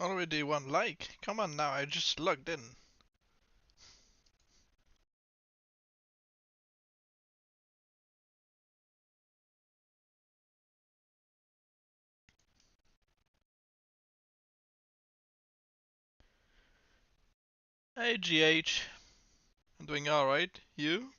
Already one like? Come on now, I just logged in. Hey GH, I'm doing alright. You?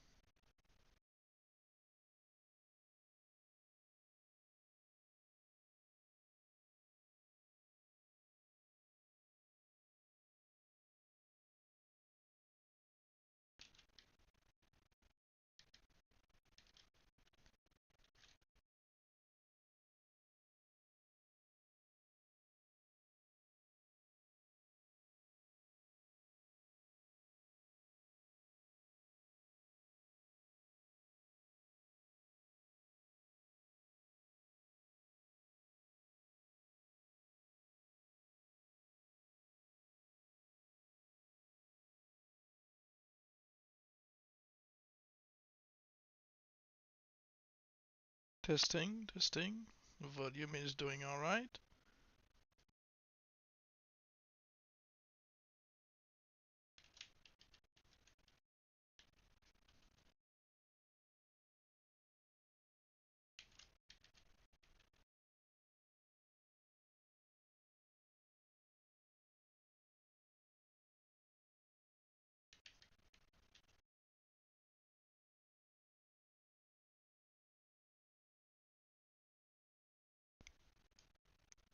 Testing, testing. The volume is doing alright.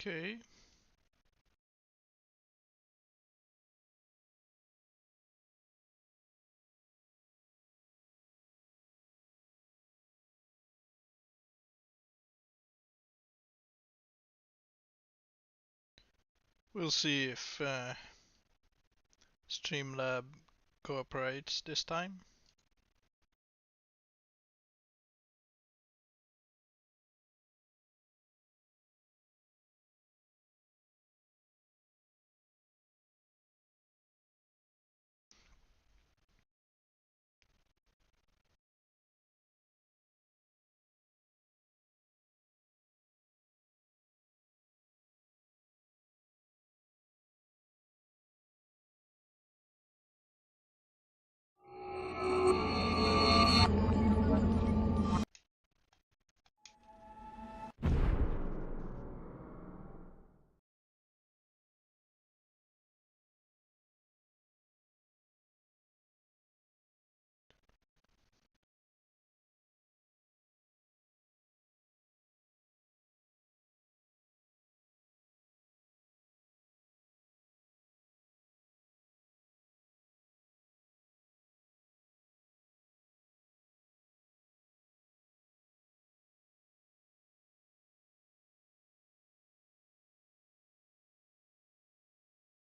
Okay. We'll see if Streamlab cooperates this time.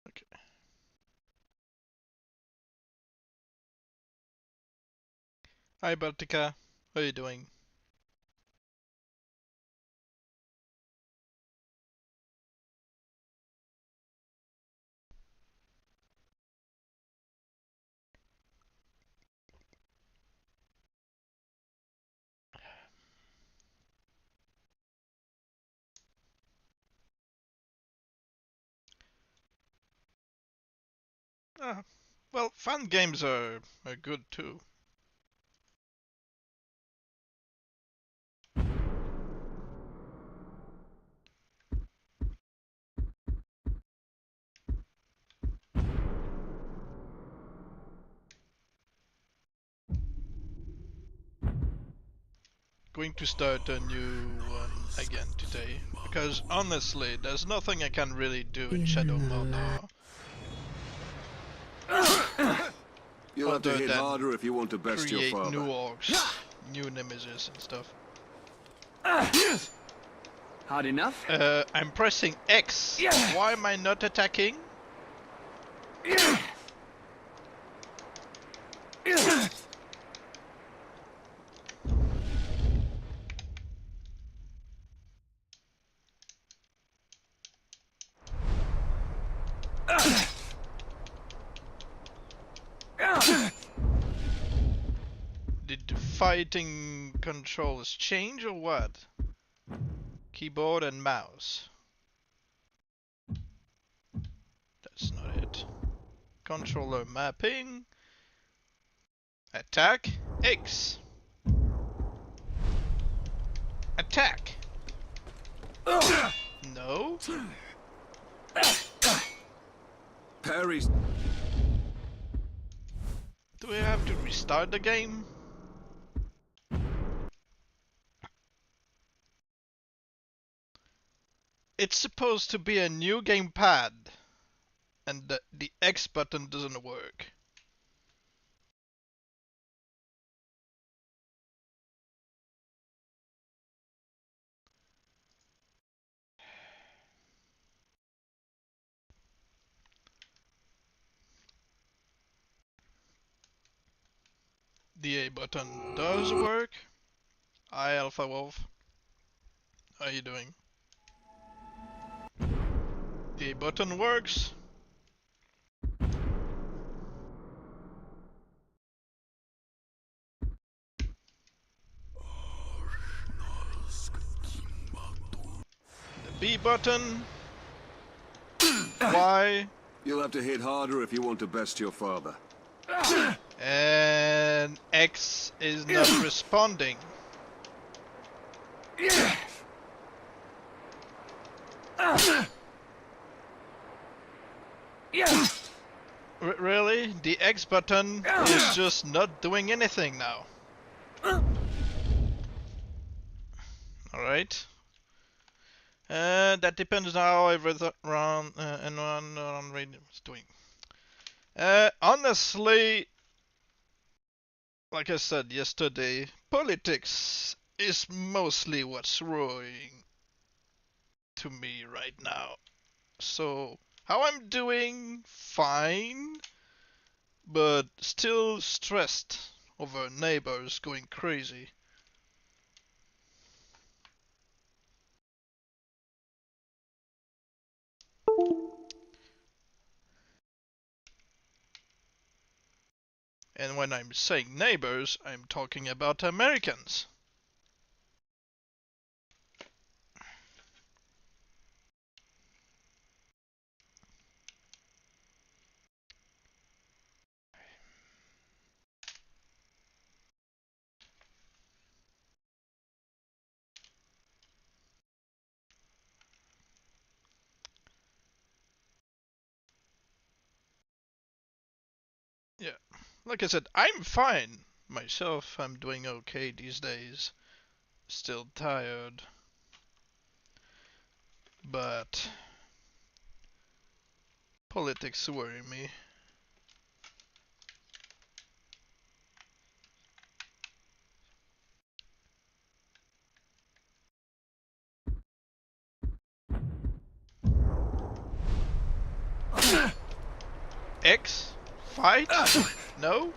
Okay. Hi Baltica, how are you doing? Ah, well, fun games are good too. Going to start a new one again today, because honestly, there's nothing I can really do in Shadow Mordor. You'll have to Other hit than harder if you want to best your create father. new orcs, new nemesis and stuff. Hard enough? I'm pressing X. Why am I not attacking? Did the fighting controls change or what? Keyboard and mouse. it. Controller mapping. Attack X. Attack. No. Parries. Do we have to restart the game? It's supposed to be a new gamepad, and the X button doesn't work. The A button does work. Hi Alpha Wolf. How are you doing? The A button works. The B button. Y. You'll have to hit harder if you want to best your father. And X is not responding. Really? The X button is just not doing anything now. Alright. That depends on how everyone on radio is doing. Honestly, like I said yesterday, politics is mostly what's worrying to me right now. So, how I'm doing? Fine, but still stressed over neighbors going crazy. And when I'm saying neighbors, I'm talking about Americans. Yeah, like I said, I'm fine myself. I'm doing okay these days. Still tired. But politics worry me. X? Fight? No?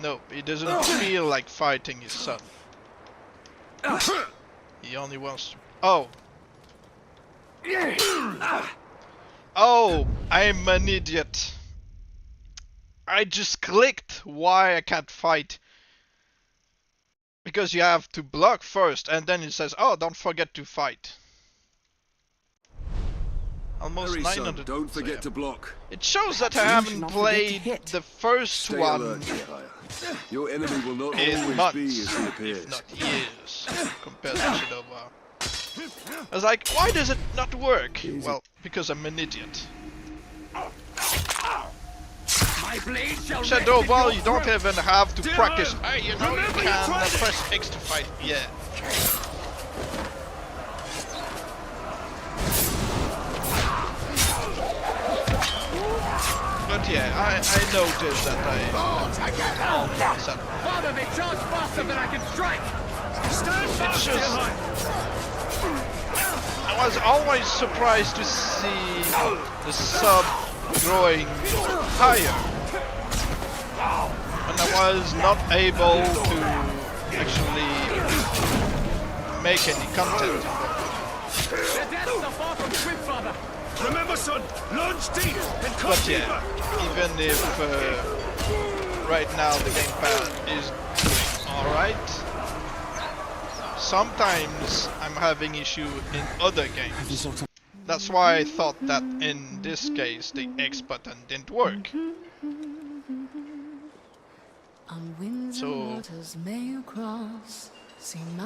No, he doesn't feel like fighting his son. He only wants to... Oh! Oh! I'm an idiot. I just clicked why I can't fight. Because you have to block first, and then it says, oh, don't forget to fight. Almost Hurry, 900. son. Don't forget to block. It shows that I haven't played the first Stay one alert, Jedi. Your enemy will not in always months, be as he appears. if not years, compared to Shadow War. I was like, why does it not work? Well, because I'm an idiot. Shadow War, you don't even have to practice. Hey, you know, you can press X to fight. Yeah. But yeah, I noticed that Father, they charge faster than I can strike! it's just... I was always surprised to see the sub growing higher. And I was not able to actually make any content. Remember, son, launch deep and cut But yeah, even if right now the gamepad is doing alright, sometimes I'm having issue in other games. That's why I thought that in this case the X button didn't work. So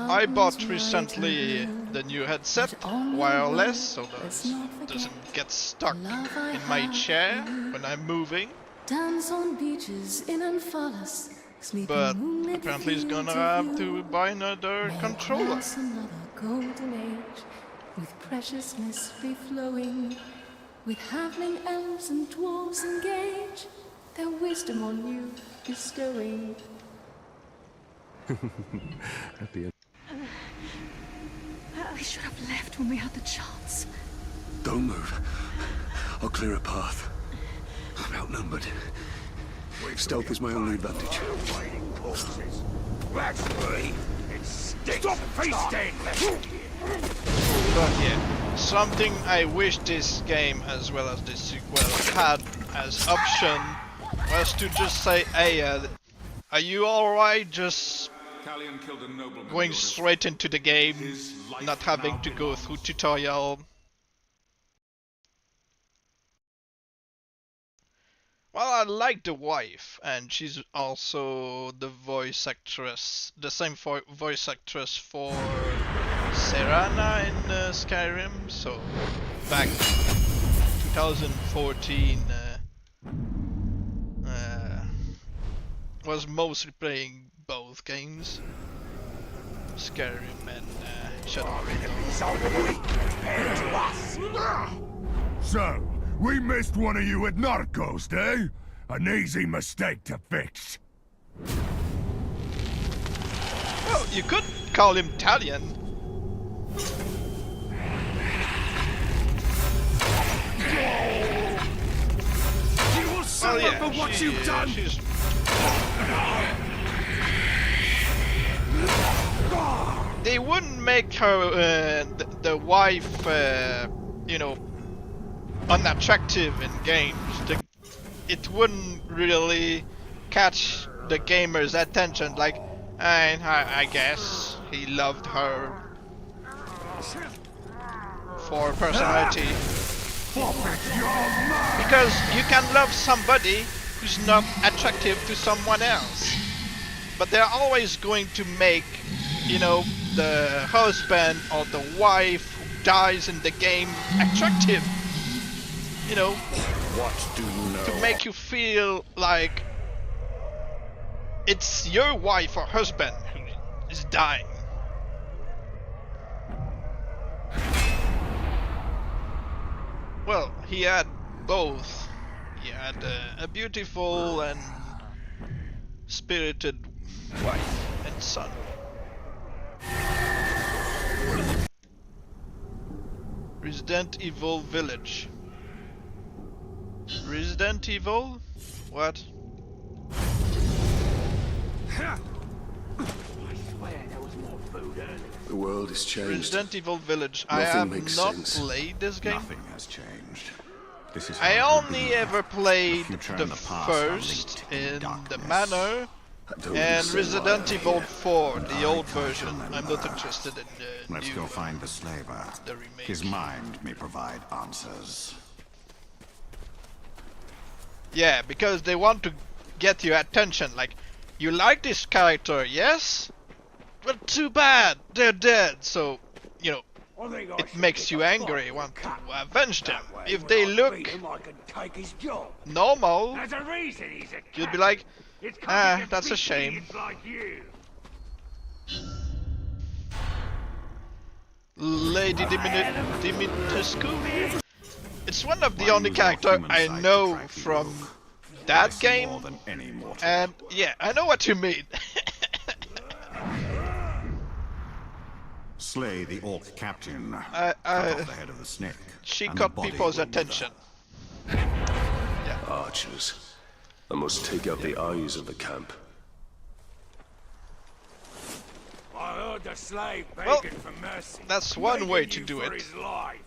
I bought recently the new headset, wireless, so that doesn't get stuck in my chair when I'm moving. But apparently it's gonna have to buy another controller. With precious mystery flowing, with halfling elves and dwarves engage, their wisdom on you bestowing. Happy. We should have left when we had the chance. Don't move. I'll clear a path. I'm outnumbered. Stealth is my only advantage. Stop feasting! But yeah, something I wish this game as well as this sequel had as option was to just say, hey, are you alright just going straight into the game, not having to go through tutorial? Well, I like the wife, and she's also the voice actress, the same voice actress for Serana in Skyrim, so back 2014 was mostly playing both games, Skyrim and Shadowrun. So, we missed one of you at Narcos, eh? An easy mistake to fix. Well, you could call him Italian. You will suffer for what you've done! They wouldn't make her, the wife, you know, unattractive in games. It wouldn't really catch the gamer's attention. Like, I guess he loved her for personality. Because you can love somebody who's not attractive to someone else, but they're always going to make, you know, the husband or the wife who dies in the game attractive. You know, What do you know? to make you feel like it's your wife or husband who is dying. Well, he had both. He had a beautiful and spirited wife and son. Resident Evil Village. Resident Evil? What? The world has changed. Resident Evil Village. I Nothing have makes not sense. played this game. Nothing has changed. This is I how it will only be. ever played future the and the past are first linked in in the darkness. Manor I don't and understand Resident why. Evil 4, the I old can't version. remember. I'm not interested in the Let's new go one, find the slaver. the remake. His mind may provide answers. Yeah, because they want to get your attention. Like, you like this character, yes? Well, too bad, they're dead. So, you know, it makes you angry, want to avenge them. If they look normal, There's a reason he's a you'd be cat. like, It's 'cause ah, he can that's a beat shame. idiots like you. Lady Dimitrescu. It's one of the Why only use our character human I sight to know track the from rogue? I that see game, more than any mortal. and yeah, I know what you mean. Slay the orc captain. I- Cut off the head of the snake. She and the caught body people's will wither. attention. Archers. I must take out the eyes of the camp. I heard the slave Well, begging for mercy. that's one way to begging do you for it. his life.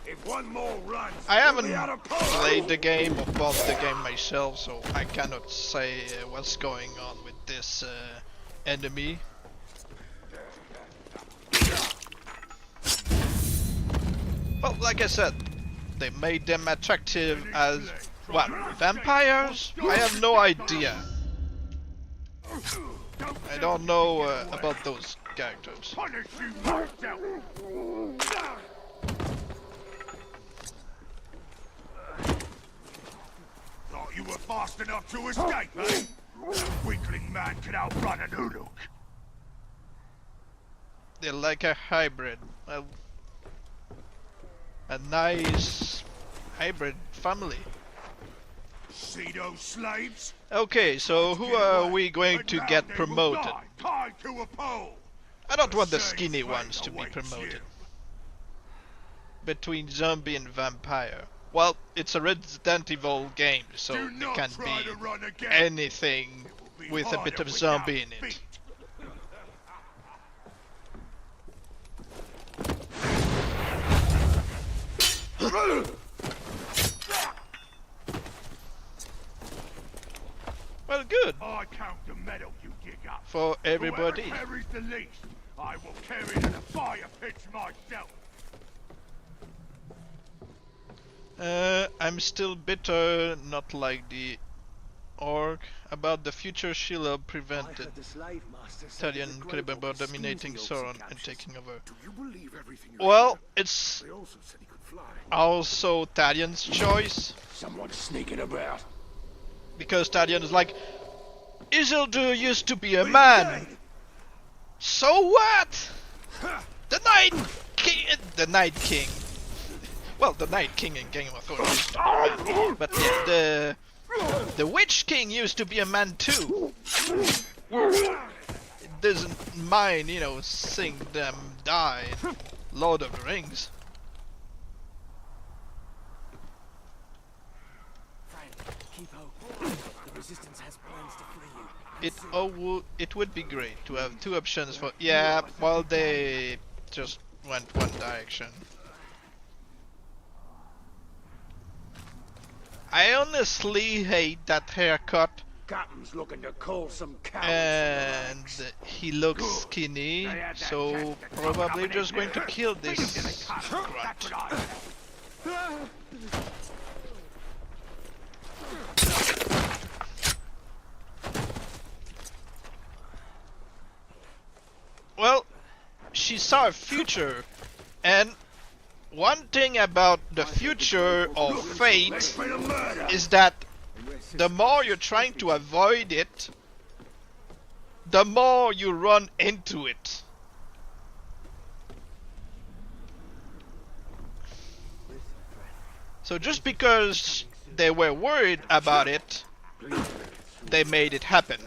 If one more runs, I we'll haven't be out of played the game or bought the game myself, so I cannot say what's going on with this enemy. Well, like I said, they made them attractive as what? Vampires? I have no idea. I don't know about those characters. Punish you myself! Thought you were fast enough to escape, eh? A weakling man can outrun an Uruk. They're like a hybrid. A nice hybrid family. See those slaves? Okay, so who are we going to get promoted? Tied to a pole. I don't want the skinny ones to be promoted. Between zombie and vampire. Well, it's a Resident Evil game, so it can be anything with a bit of zombie in it. Well, good. I count the metal you dig up. For everybody. Whoever carries the least, I will carry to the fire pits myself. I'm still bitter, not like the orc, about the future Sheila prevented Italian Caliber dominating Sauron and taking over. Well, it's also Talian's choice. Someone's sneaking about. Because Talion is like, Isildur used to be a man. So what? The Night King. Well, the Night King in Game of Thrones used to be a man. But yeah, the Witch King used to be a man too. It doesn't mind, you know, seeing them die in Lord of the Rings. It would be great to have two options for well they just went one direction. I honestly hate that haircut. Captain's looking to call some cowards. And he looks skinny, so probably just going to kill this grunt. Well, she saw a future, and one thing about the future or fate is that the more you're trying to avoid it, the more you run into it. So just because they were worried about it, they made it happen,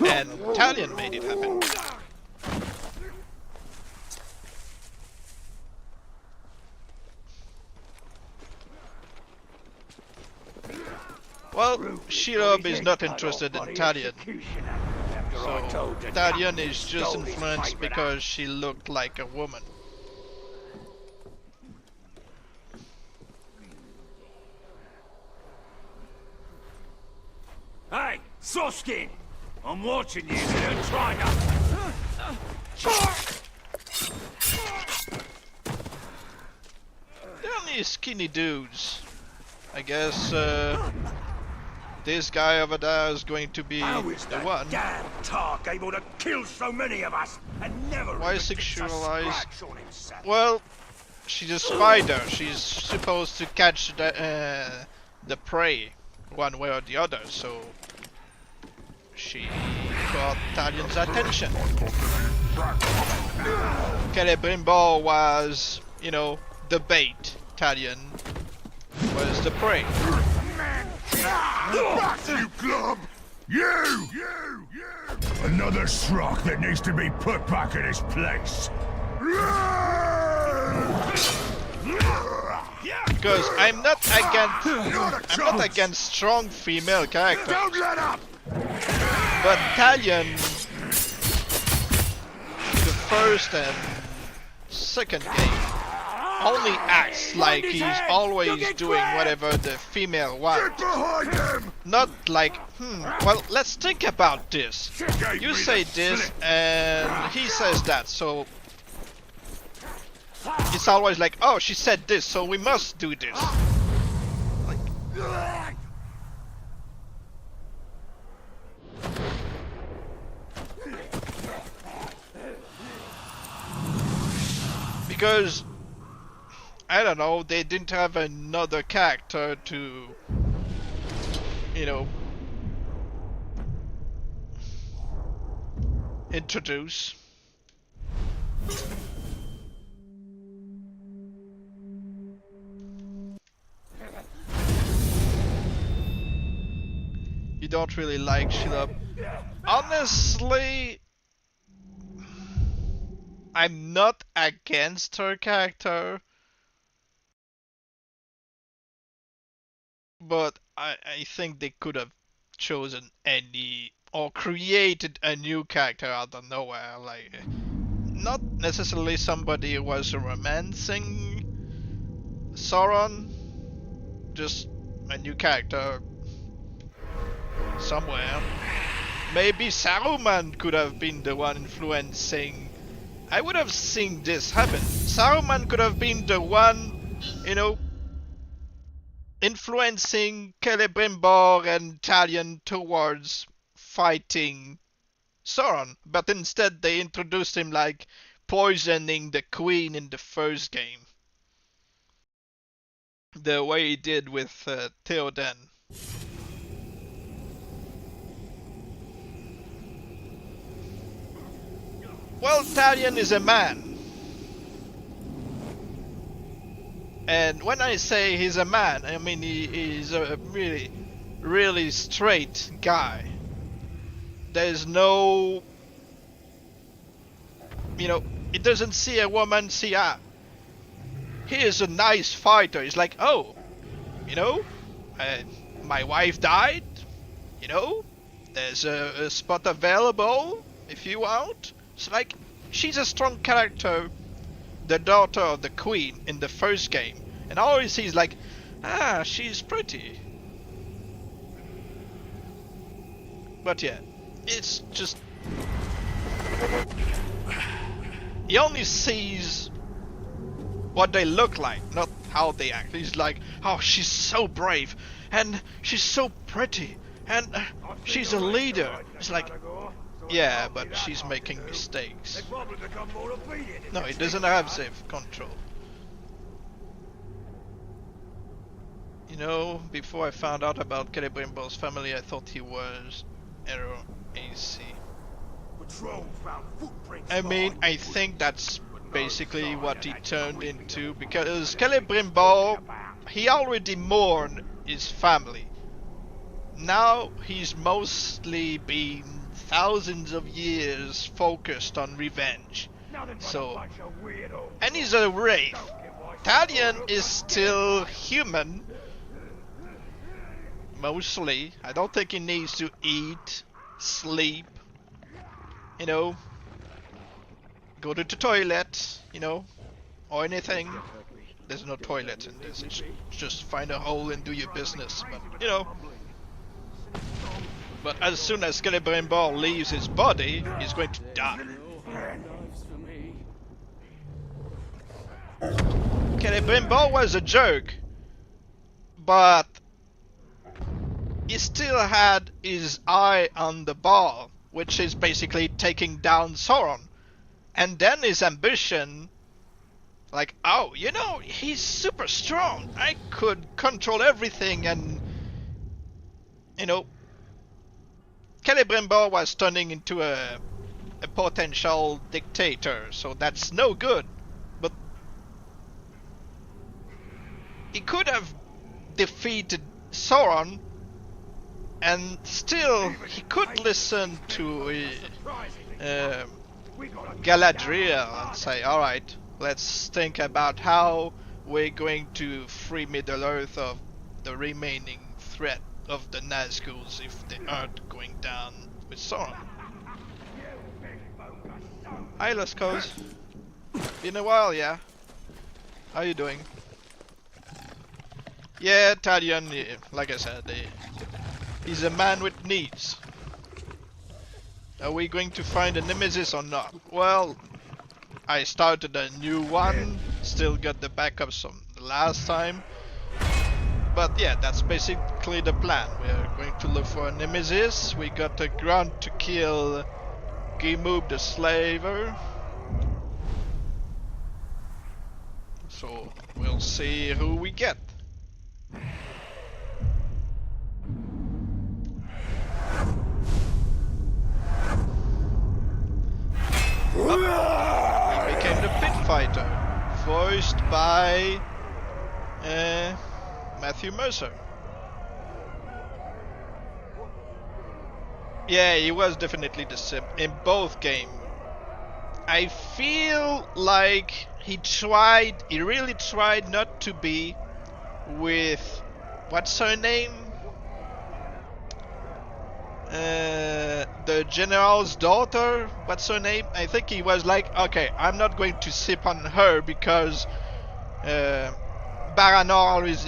and Talion made it happen. Well, Shelob is not interested in Talion, so Talion is just influenced because she looked like a woman. Hey, Soskin! I'm watching you, so don't try They're only skinny dudes. I guess this guy over there is going to be How is the that one. damn Tark able to kill so many of us and never Why even gets a sexualized? scratch on himself? Well, she's a spider. She's supposed to catch the prey one way or the other, so she got Talion's attention. Celebrimbor was, you know, the bait. Talion was the prey. Back, you glub! You! Another Shrock that needs to be put back in his place. Because I'm not against strong female characters. Don't let up! But Talion, the first and second game, only acts like he's always doing whatever the female wants. Behind him! Not like, well, let's think about this. You say this and he says that, so it's always like, oh, she said this, so we must do this. Like, because I don't know, they didn't have another character to, you know, introduce. You don't really like Sheila. Honestly, I'm not against her character, but I think they could have chosen any or created a new character out of nowhere, like not necessarily somebody who was romancing Sauron, just a new character somewhere. Maybe Saruman could have been the one influencing. I would have seen this happen. Saruman could have been the one, you know, influencing Celebrimbor and Talion towards fighting Sauron, but instead they introduced him like poisoning the queen in the first game. The way he did with Theoden. Well, Talion is a man. And when I say he's a man, I mean he's a really, really straight guy. There's no, you know, he doesn't see a woman, see he is a nice fighter. He's like, oh, you know, my wife died, you know, there's a spot available if you want. It's like, she's a strong character, the daughter of the queen in the first game, and all he sees like, she's pretty. But yeah, it's just, he only sees what they look like, not how they act. He's like, oh, she's so brave, and she's so pretty, and she's a leader. It's like, yeah, but she's making mistakes. No, he doesn't have self-control. You know, before I found out about Celebrimbor's family, I thought he was Arrow AC. I mean, I think that's basically what he turned into, because Celebrimbor, he already mourned his family. Now he's mostly been thousands of years focused on revenge. So, and he's a wraith. Talion is still human, mostly. I don't think he needs to eat, sleep, you know, go to the toilet, you know, or anything. There's no toilet in this. It's just find a hole and do your business. But, you know. But as soon as Celebrimbor leaves his body, he's going to die. Celebrimbor was a jerk, but he still had his eye on the ball, which is basically taking down Sauron. And then his ambition, like, oh, you know, he's super strong. I could control everything, and, you know, Celebrimbor was turning into a potential dictator, so that's no good. But he could have defeated Sauron, and still he could listen to Galadriel and say, alright, let's think about how we're going to free Middle-earth of the remaining threat of the Nazguls if they aren't going down with Sauron. Hi, Lascaux. Been a while, yeah? How you doing? Yeah, Talion, yeah, like I said, he's a man with needs. Are we going to find a nemesis or not? Well, I started a new one, still got the backups from the last time. But yeah, that's basically the plan. We are going to look for a nemesis. We got a grunt to kill Gimoob the slaver. So we'll see who we get. Oh, he became the pit fighter, voiced by Matthew Mercer. Yeah, he was definitely the same in both games. I feel like he really tried not to be with, what's her name? The general's daughter, what's her name? I think he was like, okay, I'm not going to sip on her because Baranor is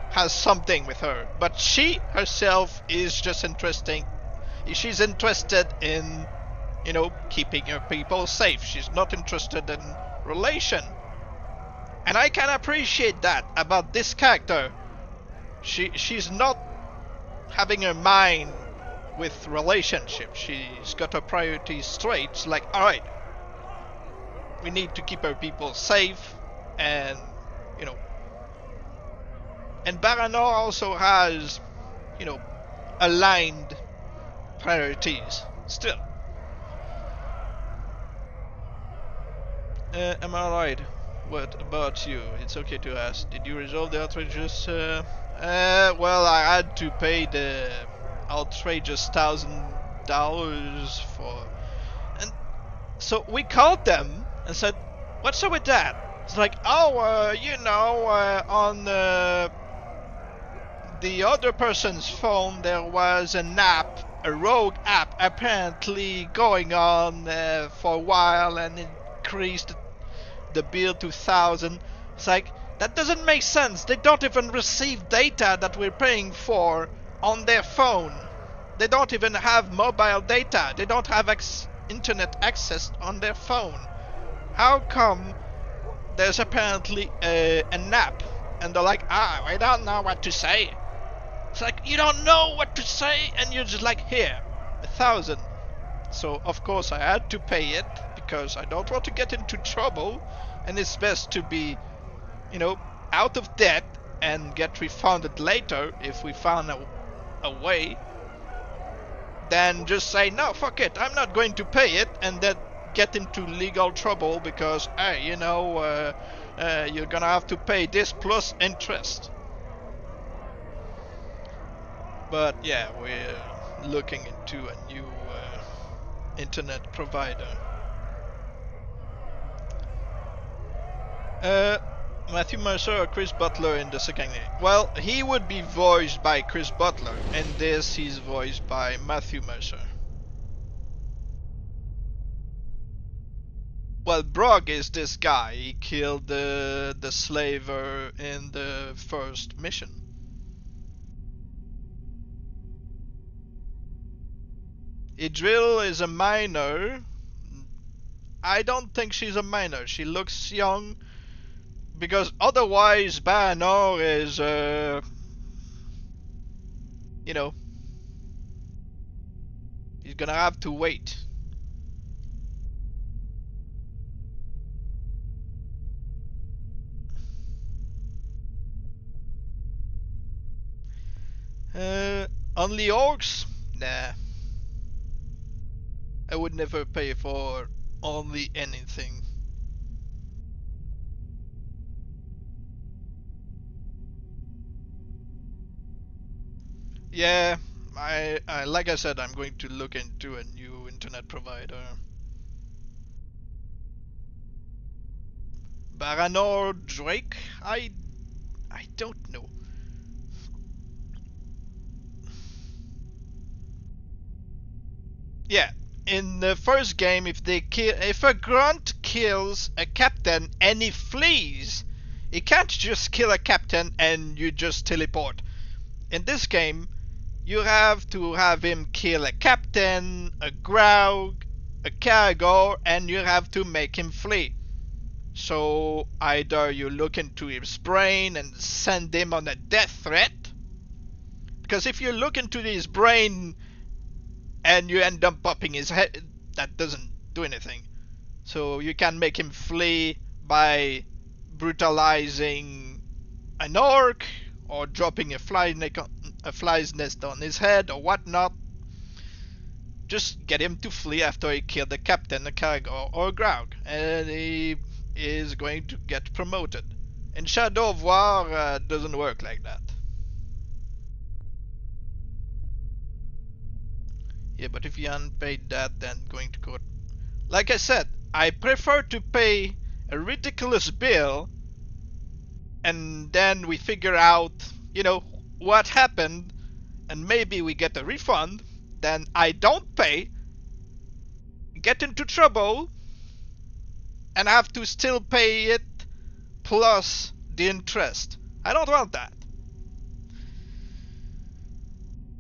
has something with her, but she herself is just interesting. She's interested in, keeping her people safe. She's not interested in relation, and I can appreciate that about this character. She's not having her mind with relationships. She's got her priorities straight. It's like, alright, we need to keep our people safe, and and Baranor also has, aligned priorities still. Am I right? What about you? It's okay to ask. Did you resolve the outrageous? Well, I had to pay the outrageous $1,000 for, and so we called them and said, "What's up with that?" It's like, "Oh, on the other person's phone there was an app, a rogue app, apparently going on for a while, and increased the bill to 1,000. It's like, that doesn't make sense. They don't even receive data that we're paying for on their phone. They don't even have mobile data. They don't have internet access on their phone. How come there's apparently an app?" And they're like, "We don't know what to say." It's like, you don't know what to say, and you're just like, here, 1,000. So of course I had to pay it because I don't want to get into trouble, and it's best to be, out of debt and get refunded later if we found a way, than just say, no, fuck it, I'm not going to pay it, and then get into legal trouble because, hey, you're gonna have to pay this plus interest. But yeah, we're looking into a new internet provider. Matthew Mercer or Chris Butler in the second game? Well, he would be voiced by Chris Butler, and this he's voiced by Matthew Mercer. Well, Brog is this guy. He killed the slaver in the first mission. Idril is a minor. I don't think she's a minor. She looks young, because otherwise Baranor is, he's gonna have to wait. Only orcs? Nah. I would never pay for only anything. Yeah, I like I said, I'm going to look into a new internet provider. Baranor Drake? I don't know. Yeah, in the first game, if a grunt kills a captain and he flees, he can't just kill a captain and you just teleport. In this game, you have to have him kill a captain, a Graug, a cargo and you have to make him flee. So either you look into his brain and send him on a death threat, because if you look into his brain and you end up popping his head, that doesn't do anything. So you can make him flee by brutalizing an orc or dropping a fly's nest on his head or whatnot. Just get him to flee after he killed the captain, the cargo, or Graug, and he is going to get promoted. In Shadow of War, doesn't work like that. Yeah, but if you unpaid that, then going to court. Like I said, I prefer to pay a ridiculous bill and then we figure out, you know, what happened and maybe we get a refund, then I don't pay, get into trouble, and have to still pay it plus the interest. I don't want that.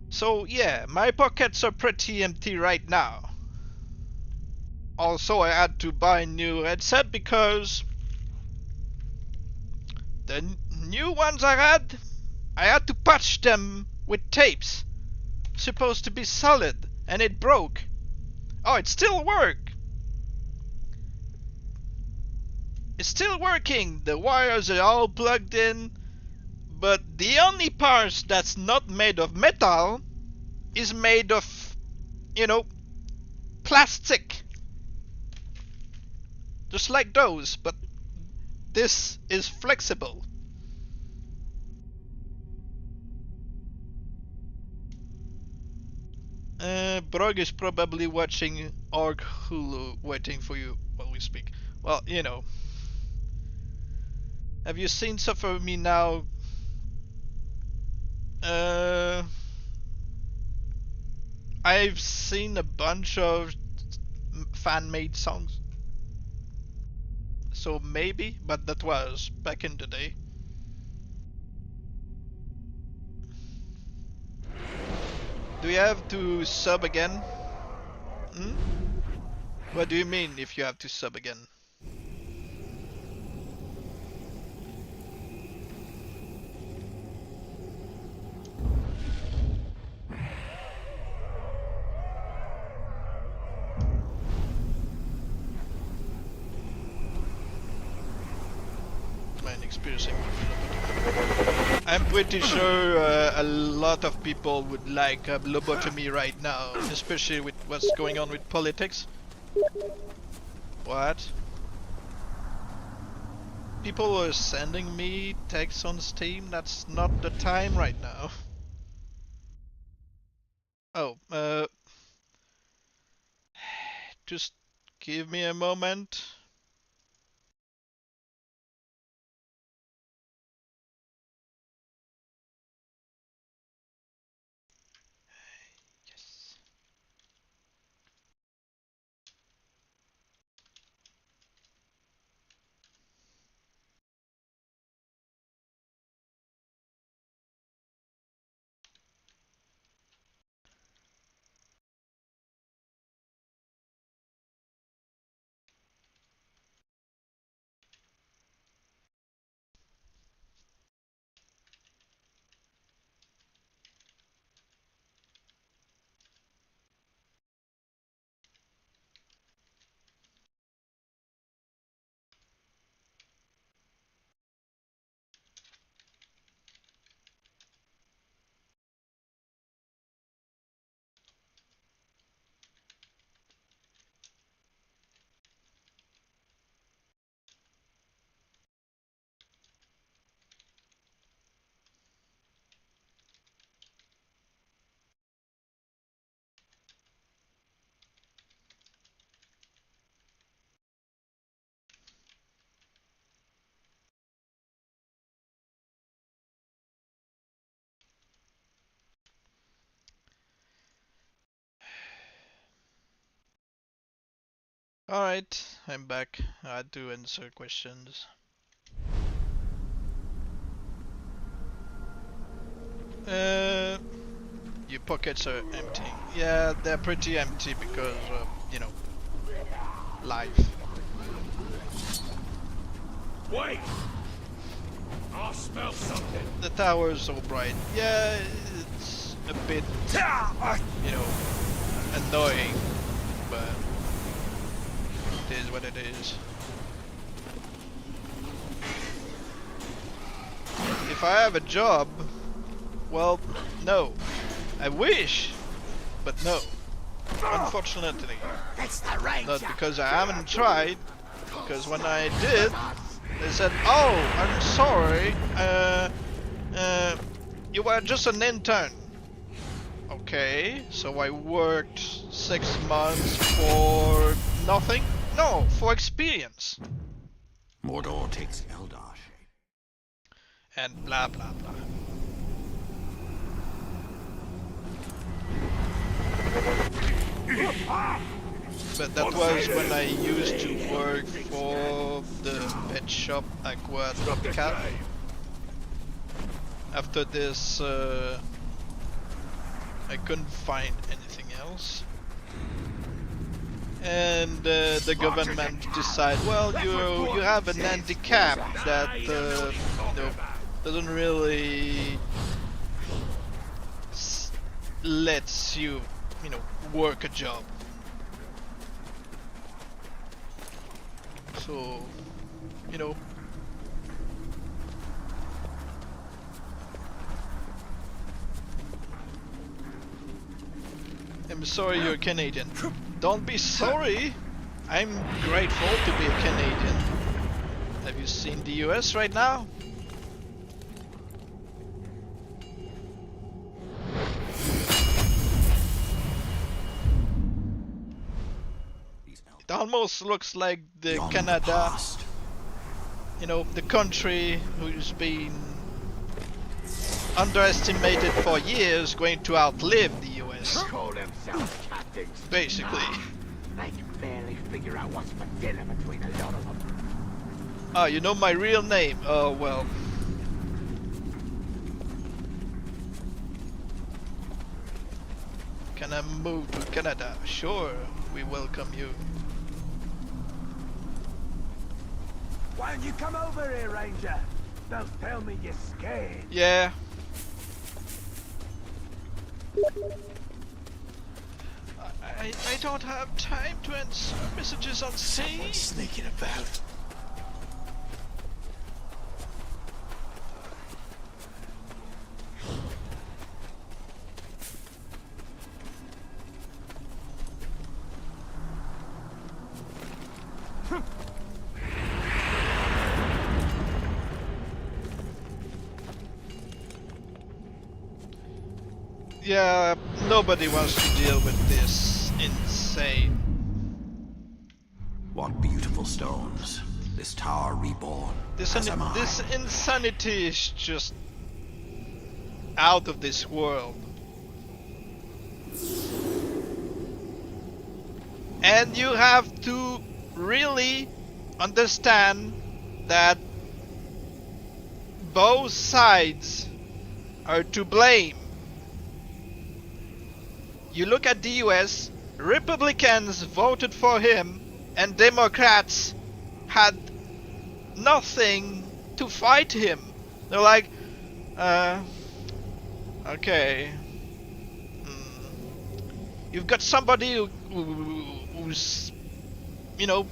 So yeah, my pockets are pretty empty right now. Also, I had to buy a new headset because the new ones I had to patch them with tapes. Supposed to be solid, and it broke. Oh, it still worked. It's still working. The wires are all plugged in, but the only part that's not made of metal is made of, you know, plastic. Just like those, but this is flexible. Brog is probably watching Org Hulu, waiting for you while we speak. Well, you know. Have you seen Suffer Me Now? I've seen a bunch of fan-made songs. So maybe, but that was back in the day. Do you have to sub again? Hmm? What do you mean if you have to sub again? I'm pretty sure a lot of people would like lobotomy right now, especially with what's going on with politics. What? People are sending me texts on Steam. That's not the time right now. Oh, just give me a moment. Yes. Alright, I'm back. I had to answer questions. Your pockets are empty. Yeah, they're pretty empty because, you know, life. Wait! I smell something. The tower is so bright. Yeah, it's a bit, you know, annoying, but it is what it is. If I have a job, well, no. I wish, but no. Unfortunately. Not because I haven't tried, because when I did, they said, "Oh, I'm sorry, you were just an intern." Okay, so I worked 6 months for nothing? No, for experience. Mordor takes Eldar shape. And blah blah blah. But that was when I used to work for the pet shop Aqua Tropical. After this, I couldn't find anything else. And the government decided, well, you have an handicap that you know, doesn't really lets you, you know, work a job. So, you know, I'm sorry you're Canadian. Don't be sorry. I'm grateful to be a Canadian. Have you seen the US right now? It almost looks like the Beyond Canada, the past. you know, the country who's been underestimated for years, going to outlive the US. Call themselves captains. Basically. They can barely figure out what's for dinner between a lot of them. Oh, you know my real name? Oh, well. Can I move to Canada? Sure, we welcome you. Why don't you come over here, Ranger? Don't tell me you're scared. Yeah. I don't have time to answer messages on sea. Sneaking about. Yeah, nobody wants to deal with this insane. What beautiful stones. This tower reborn. This as am I. this insanity is just out of this world. And you have to really understand that both sides are to blame. You look at the US, Republicans voted for him and Democrats had nothing to fight him. They're like, okay. You've got somebody who's, you know,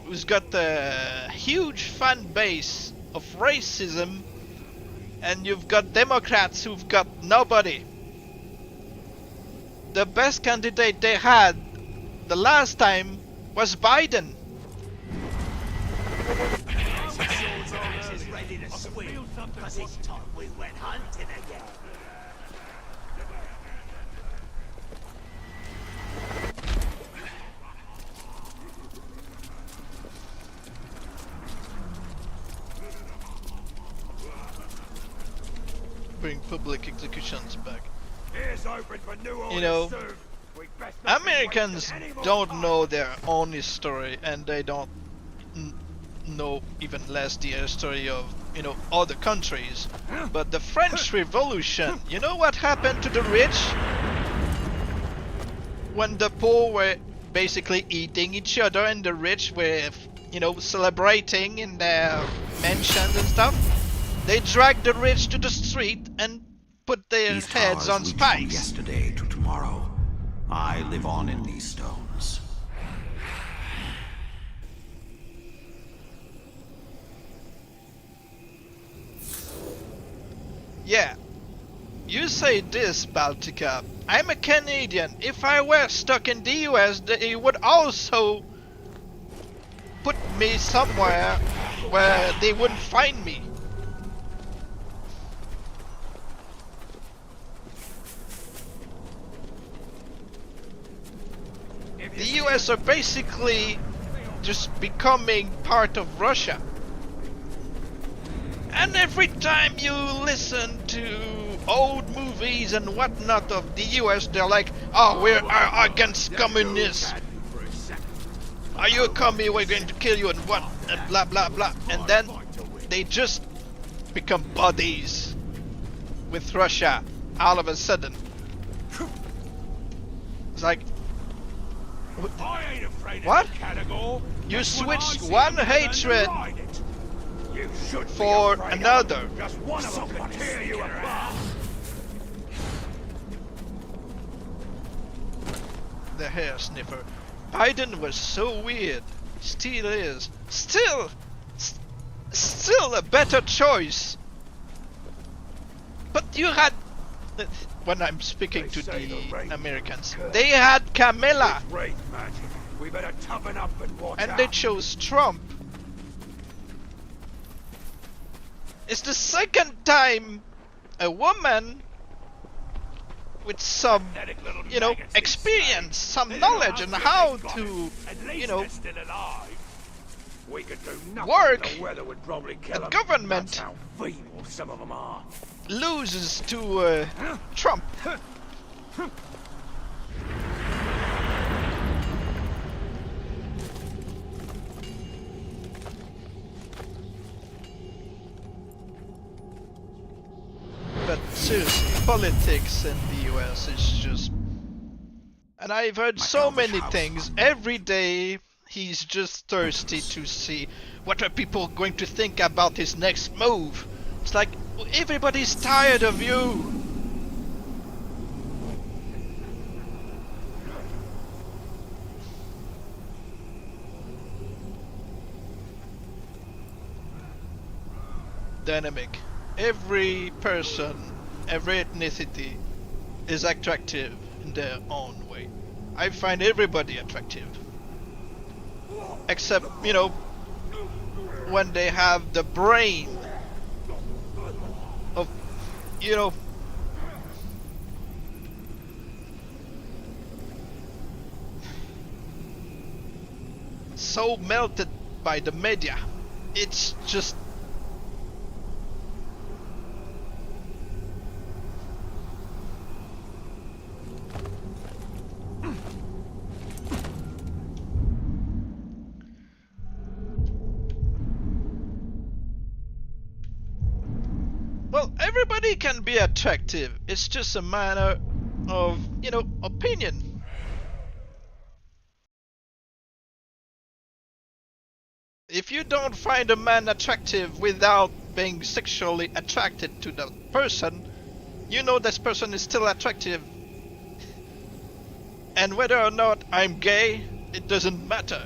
who's got a huge fan base of racism, and you've got Democrats who've got nobody. The best candidate they had the last time was Biden. Is ready to swim because it's time we went hunting again. Bring public executions back. Ears open for new orders, You know, soon. We best not be Americans wasting any more don't time. know their own history, and they don't know even less the history of, you know, other countries. But the French Revolution, you know what happened to the rich? When the poor were basically eating each other, and the rich were, you know, celebrating in their mansions and stuff. They dragged the rich to the street and put their These heads towers on reach from spikes. yesterday to tomorrow. I live on in these stones. Yeah. You say this, Baltica. I'm a Canadian. If I were stuck in the US, they would also put me somewhere where they wouldn't find me. The US are basically just becoming part of Russia. And every time you listen to old movies and whatnot of the US, they're like, oh, we're against communists. Are you a commie? We're going to kill you and what? And blah blah blah. And then they just become buddies with Russia all of a sudden. It's like, I ain't afraid what? of Canagor. You That's when I switched see one a man hatred ride it. You should be for afraid of another. him. Just one of them can tear you apart. The hair sniffer. Biden was so weird. Still is. Still a better choice. But you had, when I'm speaking to the Americans, they had Camilla, Wraith magic. We better toughen up and watch and out. they chose Trump. It's the second time a woman with some, Pathetic little you know, maggots experience, inside. some They don't knowledge know on where how they got to, it. At least you know, they're still alive. We could do nothing. work. The weather would probably kill The 'em. government That's how feeble some of them are. loses to Trump. But seriously, politics in the US is just... And I've heard so elvish many house. things. Every day he's just thirsty to see what are people going to think about his next move. It's like, everybody's tired of you. Dynamic. Every person, every ethnicity is attractive in their own way. I find everybody attractive. Except, you know, when they have the brain of, you know, so melted by the media. It's just... Well, everybody can be attractive. It's just a matter of, you know, opinion. If you don't find a man attractive without being sexually attracted to the person, you know this person is still attractive. And whether or not I'm gay, it doesn't matter.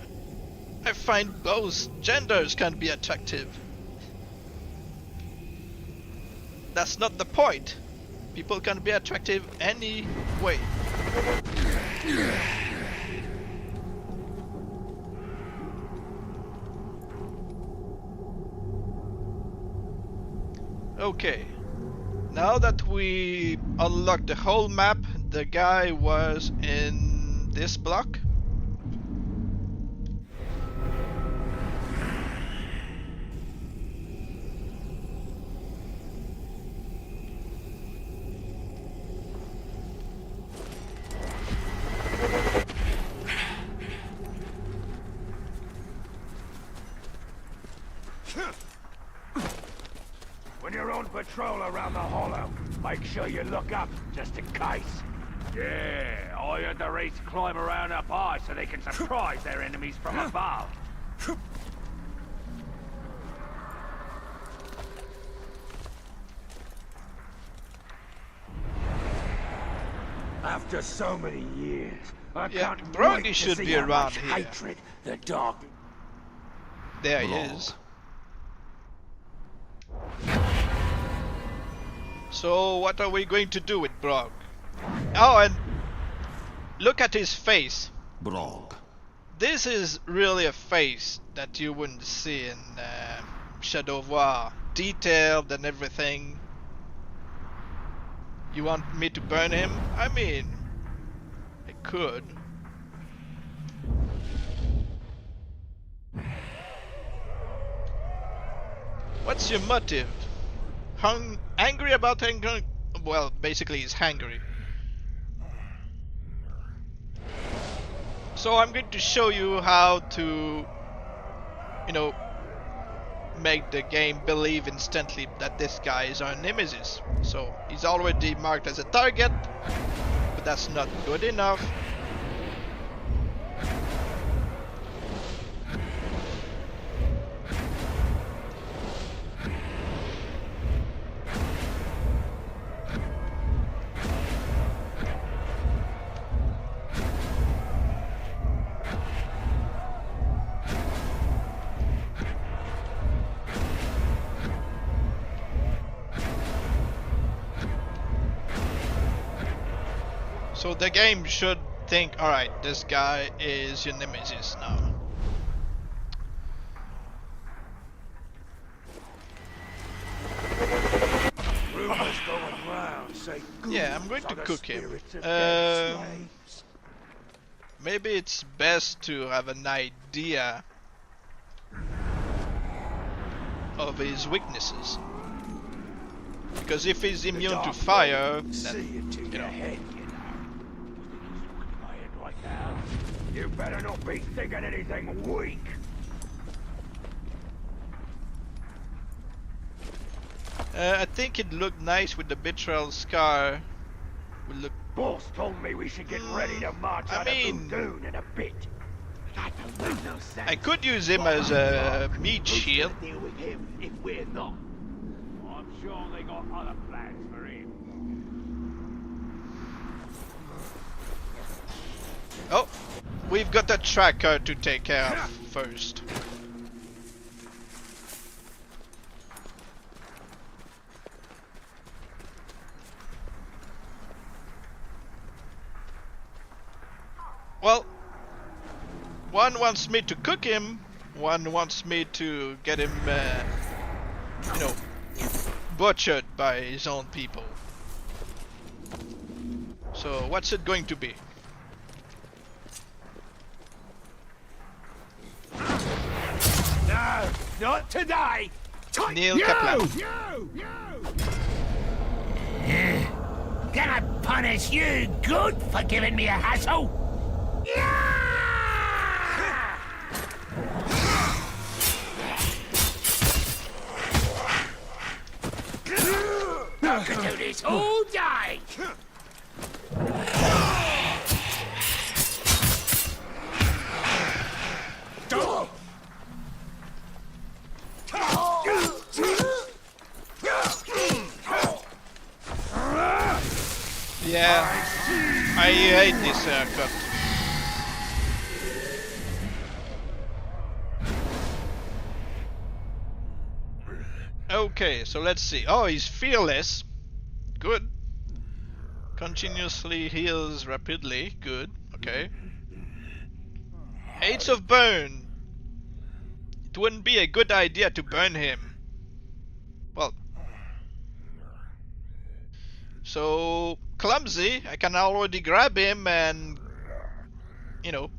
I find both genders can be attractive. That's not the point. People can be attractive any way. Okay. Now that we unlocked the whole map, the guy was in this block. When you're on patrol around the hollow, make sure you look up, just in case. Yeah, I heard the Wraiths climb around up high so they can surprise their enemies from above. After so many years, I Yeah, can't Brody wait to should see be how around much here. hatred the dog. There he is. So what are we going to do with Brog? Oh, and look at his face. Brog. This is really a face that you wouldn't see in Shadow of War. Detailed and everything. You want me to burn him? I mean, I could. What's your motive? Angry about anger? Well, basically he's hungry. So I'm going to show you how to, you know, make the game believe instantly that this guy is our nemesis. So he's already marked as a target, but that's not good enough. So the game should think, alright, this guy is your nemesis now. Rumors going round say Yeah, I'm going ghouls to are the cook him. spirits of dead slaves. Maybe it's best to have an idea of his weaknesses. Because if he's The immune to dark fire, won't see then, into you your know. head, you know. My head right now. You better not be thinking anything weak. I think it looked nice with the betrayal scar. Would look. Boss told me we should get ready to march I out mean- of Udun in a bit. That don't make no sense. I could use him as a meat Who's shield. gonna deal with him if we're not? I'm sure they got other plans for him. Oh, we've got a tracker to take care of first. Well, one wants me to cook him, one wants me to get him, you know, butchered by his own people. So what's it going to be? No, not today. Neil Kaplan. Gonna punish you good for giving me a hassle. I could do this all day. Yeah, I hate this haircut. Okay, so let's see. Oh, he's fearless. Good. Continuously heals rapidly. Good. Okay. Hates of burn. It wouldn't be a good idea to burn him. Well. So clumsy. I can already grab him and, you know.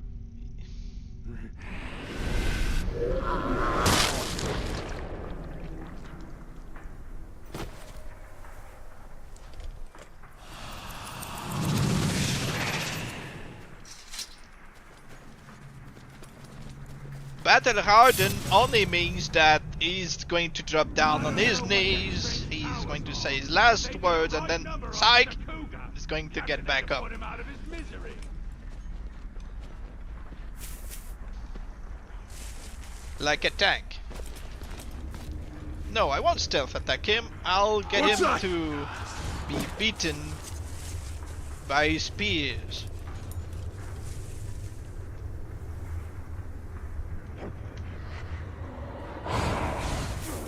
Battle hardened only means that he's going to drop down on his knees, he's going to say his last words, and then, psych, he's going to get back up. Put him out of his misery. like a tank. No, I won't stealth attack him. I'll get What's him that? to be beaten by his spears.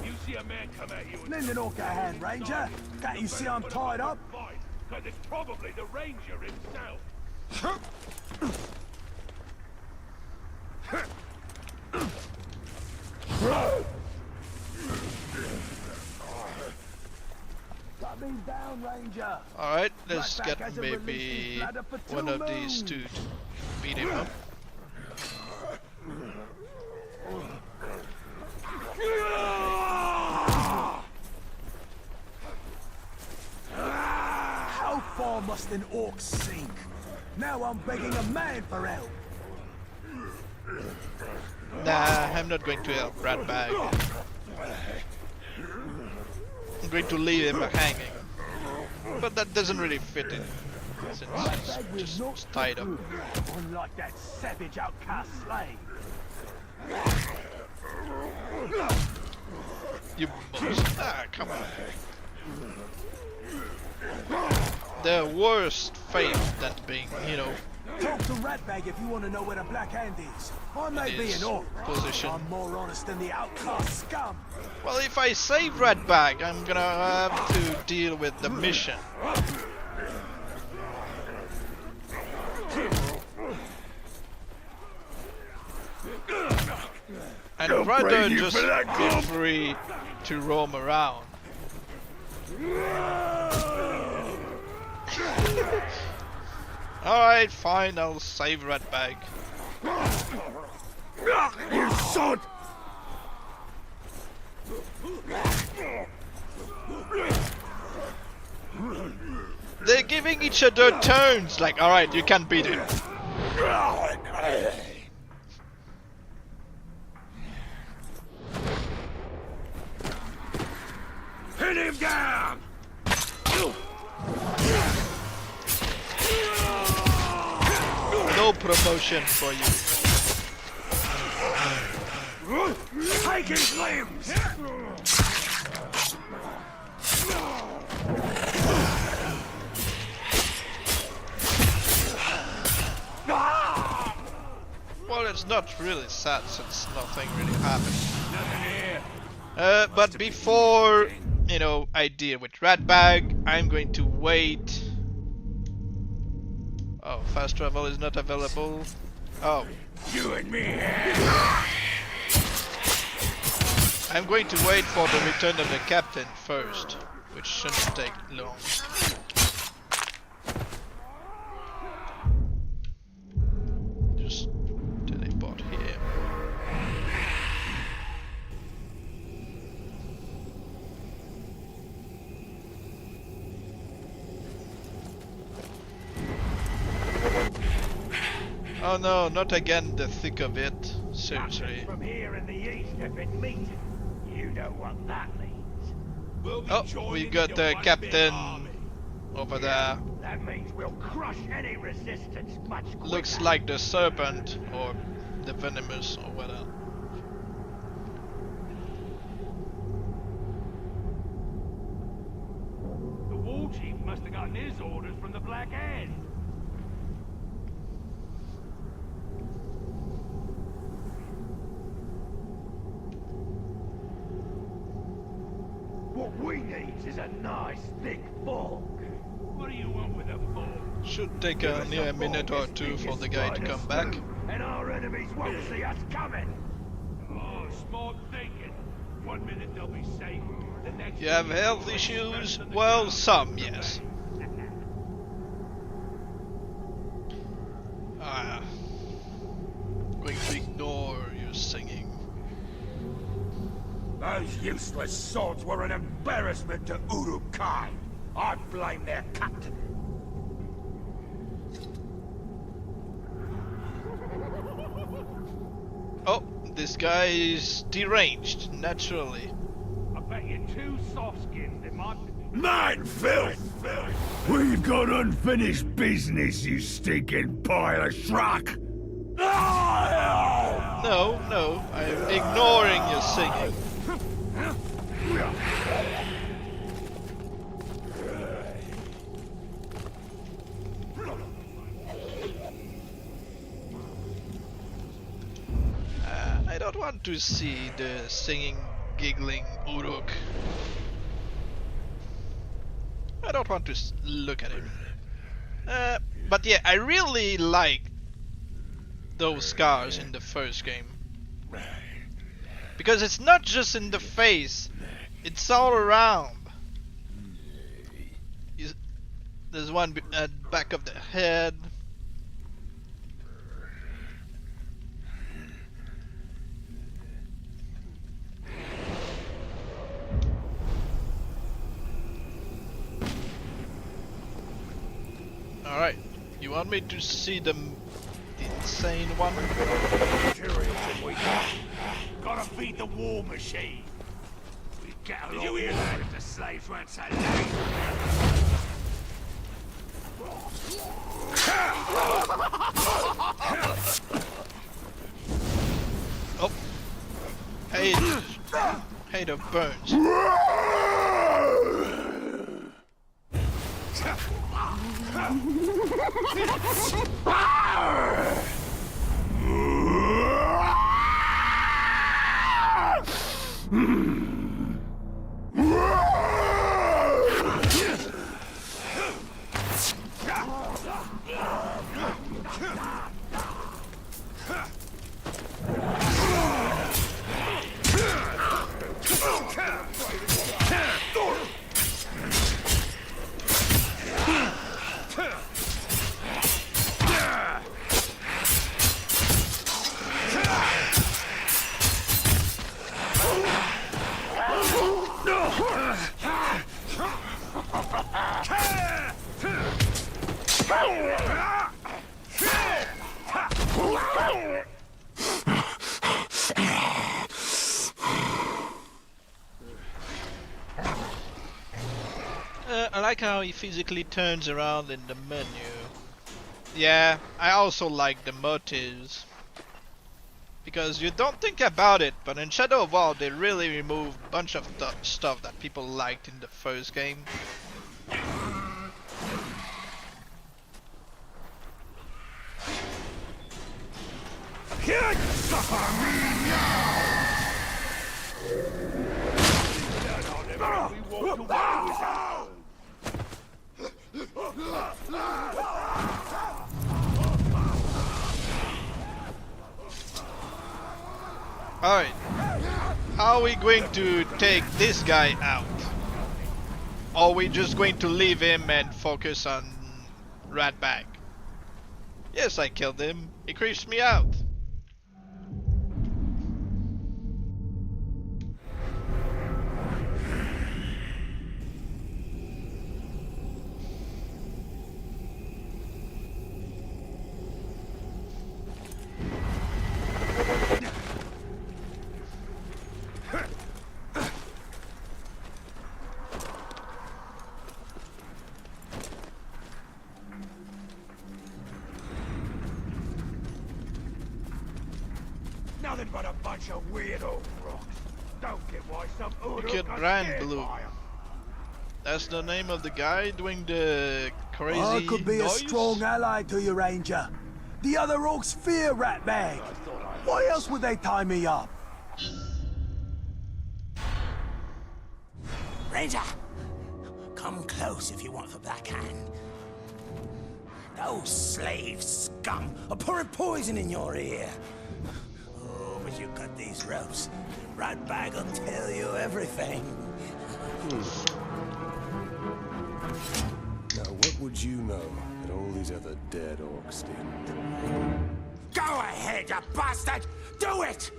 You see a man come at you and Lend an orca a hand, Ranger. Can't you see I'm tied up? because it's probably the Ranger himself. Got me down, Ranger. Alright, let's Ratback get hasn't released maybe his bladder for one 2 of these moons. two to beat him up. How far must an orc sink? Now I'm begging a man for help. Nah, I'm not going to help Ratbag. I'm going to leave him hanging. But that doesn't really fit in, since he's just tied up. Unlike that savage outcast slave. You monster. Ah, come on. The worst fate than being, you know, Talk to Ratbag if you want to know where the Black Hand is. I may be his an orc. position. I'm more honest than the outcast scum. Well, if I save Ratbag, I'm gonna have to deal with the mission. I'd rather praise you just for that, be Club. free to roam around. Alright, fine, I'll save Ratbag. You sod! They're giving each other turns, like, alright, you can beat him. Hit him down! No promotion for you. Take his limbs! Well, it's not really sad since nothing really happened. But before, you know, I deal with Ratbag, I'm going to wait. Oh, fast travel is not available. Oh, You and me. I'm going to wait for the return of the captain first, which shouldn't take long. Just teleport here. Oh no, not again the thick of it. Seriously. From here in the east, if it meets, you know what that means. We'll be Oh, joining we got into the one captain big army. over there. That means we'll crush any resistance much quicker. Looks like the serpent or the venomous or whatever. The war chief must have gotten his orders from the Black Hand. What we need is a nice thick fork. What do you want with a fork? Should take a near minute or two for the guy to come back. And our enemies won't see us coming. Oh, smart thinking. 1 minute they'll be safe. The next You have health issues? Well, some, yes. Ah, going to ignore you singing. Those useless swords were an embarrassment to Uruk-hai. I blame their captain. Oh, this guy is deranged, naturally. I bet you're too soft-skinned, it might... Man, filth! We've got unfinished business, you stinking pile of schrock! No, No, no, I'm ignoring your singing. I don't want to see the singing, giggling Uruk. I don't want to look at him. But yeah, I really like those scars in the first game. Because it's not just in the face, it's all around. There's one at the back of the head. Alright, you want me to see the insane one? Gotta feed the war machine. We get along. Did you hear that? If the slaves weren't so lazy. Oh, hey the burns. I like how he physically turns around in the menu. Yeah, I also like the motives. Because you don't think about it, but in Shadow of War they really remove a bunch of stuff that people liked in the first game. Alright, how are we going to take this guy out? Or are we just going to leave him and focus on Ratbag? Yes, I killed him. He creeps me out. Nothing but a bunch of weird old rocks. Don't get why some Uruk killed are Grand scared Blue. by 'em. That's the name of the guy doing the crazy I could be noise? a strong ally to you, Ranger. The other orcs fear Ratbag. Why else would they tie me up? Ranger, come close if you want the Black Hand. Those slave scum are pouring poison in your ear. Oh, but you cut these ropes. Ratbag will tell you everything. Now, what would you know that all these other dead orcs did? Go ahead, you bastard! Do it!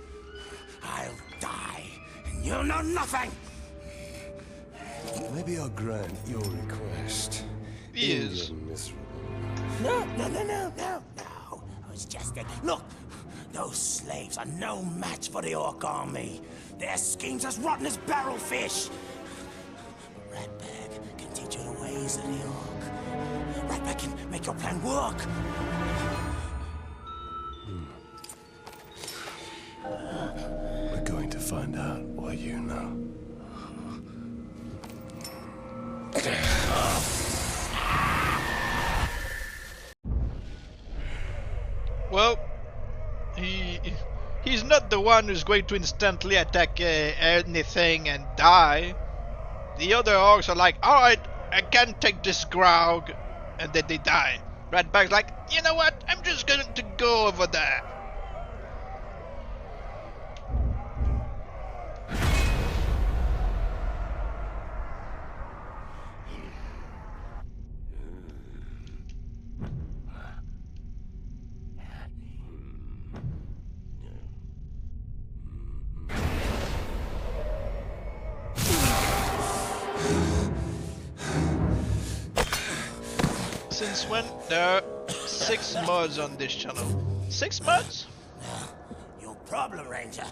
I'll die, and you'll know nothing! Maybe I'll grant your request. He In is. your miserable. No. I was just a... Look! Those slaves are no match for the Orc army. Their schemes as rotten as barrel fish. Ratbag can teach you the ways of the Orc. Ratbag can make your plan work. find out what you know. Well, he's not the one who's going to instantly attack anything and die. The other orcs are like, alright, I can't take this grog, and then they die. Ratbag's like, you know what, I'm just going to go over there. Since when? There are 6 mods on this channel. 6 mods? Your problem, Ranger.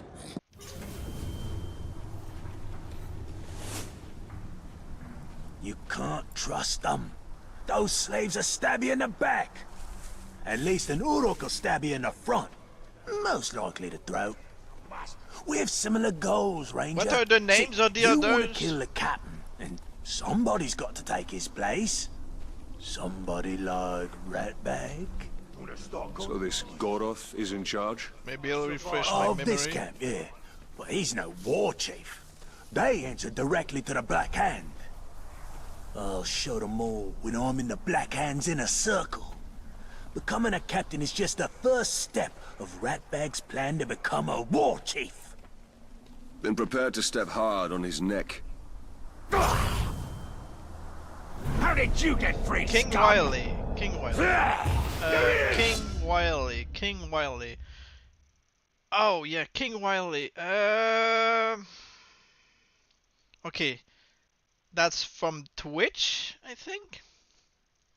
You can't trust them. Those slaves will stab you in the back. At least an Uruk will stab you in the front. Most likely the throat. We have similar goals, Ranger. What are the names of the you others? want to kill the captain, and somebody's got to take his place. Somebody like Ratbag? So this Goroth is in charge? Maybe I'll refresh my Of memory. this camp, yeah. But he's no war chief. They answer directly to the Black Hand. I'll show them all when I'm in the Black Hand's inner circle. Becoming a captain is just the first step of Ratbag's plan to become a war chief. Been prepared to step hard on his neck. How did you get free, King scum? Wily. King Wily. Oh yeah, King Wily. Okay, that's from Twitch, I think.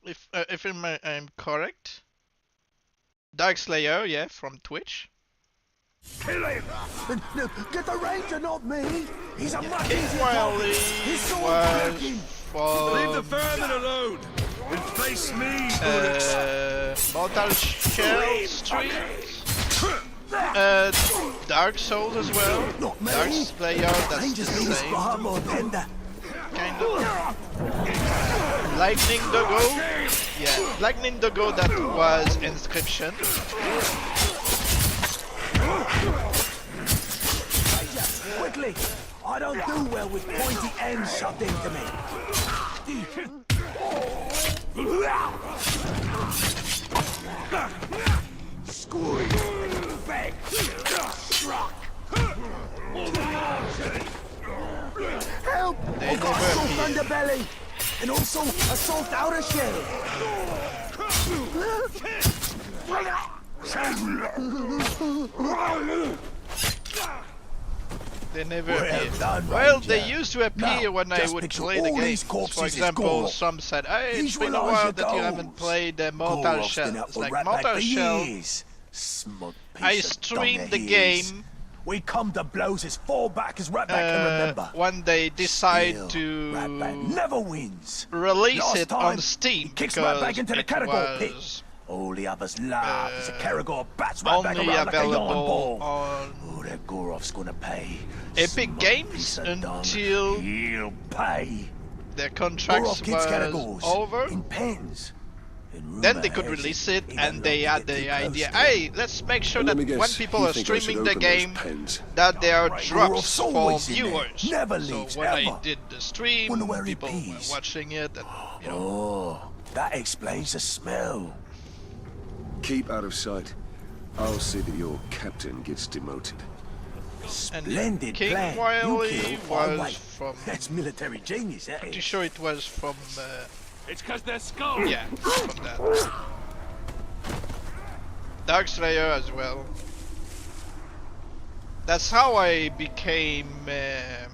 If I'm correct. Darkslayer, yeah, from Twitch. Kill him! No, get the Ranger, not me! He's a much King easier Wily target. His sword's was working. from vermin alone and face me. Mortal Shell Street. Dark Souls as well. Not me. Darkslayer, that's the Rangers need a same. spot more tender. Kind of. Lightning Doggo. Yeah, Lightning Doggo, that was Inscription. Quickly! I don't do well with pointy ends shoved into me. Beg! Struck! Help! They I've got never assault appear. underbelly! And also assault outer shell! They never Well appear. done, Well, Ranger. they used to appear Now, when I just would picture play the all game. these corpses For as example, gore. some said, hey, it's been a Visualise while your that you haven't goals. played Mortal Gorov's Shell. been out It's for like Ratbag Mortal for Shell. years. Smug piece I of streamed dung the he is. game. We come to blows as far back as Ratbag can remember. When they decide Still, to Ratbag never wins. release Last it time, on Steam he kicks because Ratbag into the it Caragor pit. was All the others laugh as the Caragor bats Ratbag only around like a yarn available ball. on Oh, that Gorov's gonna pay. Epic Smug Games piece of dung. until He'll pay. their contract Gorov keeps was Caragors over. in pens. And Then they rumour could has release it, he don't and they like to had get the too close idea, to hey, him. let's make sure And that let me when guess, people you are think I should streaming the open those game, pens? that there are drops Gorov's for always in there, viewers. never So leaves, when I ever. did the stream, Wonder where he people pees. were watching it, and you know. Oh, that explains the smell. Keep out of sight. I'll see that your captain gets demoted. And Splendid King plan. Wily You kill, I was wait. from. That's military genius, that Pretty is. sure it was from. It's because they're scum! Yeah, from that. Darkslayer as well. That's how I became. I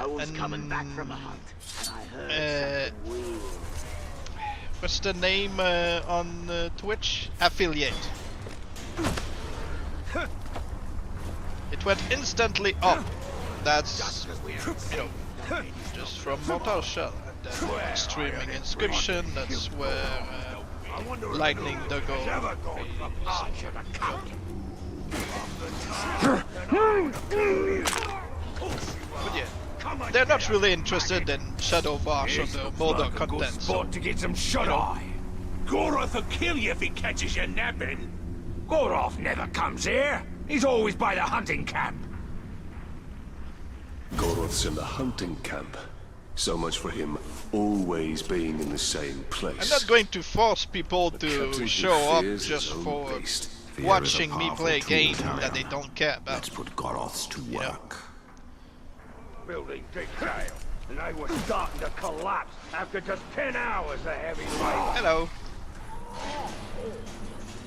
was coming back from a hunt, and I heard something weird. What's the name on Twitch? Affiliate. It went instantly up. That's, you know, just from Mortal Shell. And then streaming Inscription, that's where Lightning Doggo is. But yeah, they're not really interested in Shadow Marsh or the Mordor content. So, to get some shut eye. Goroth will kill you if he catches you napping. Goroth never comes here. He's always by the hunting camp. Goroth's in the hunting camp. So much for him always being in the same place. I'm not going to force people The to captain show who up fears just his own for beast. Fear watching is a me powerful play a tool, game Talia. that they don't care about. Let's put Goroths to know. work. Building detail, and they were starting to collapse after just 10 hours of heavy rain. Hello.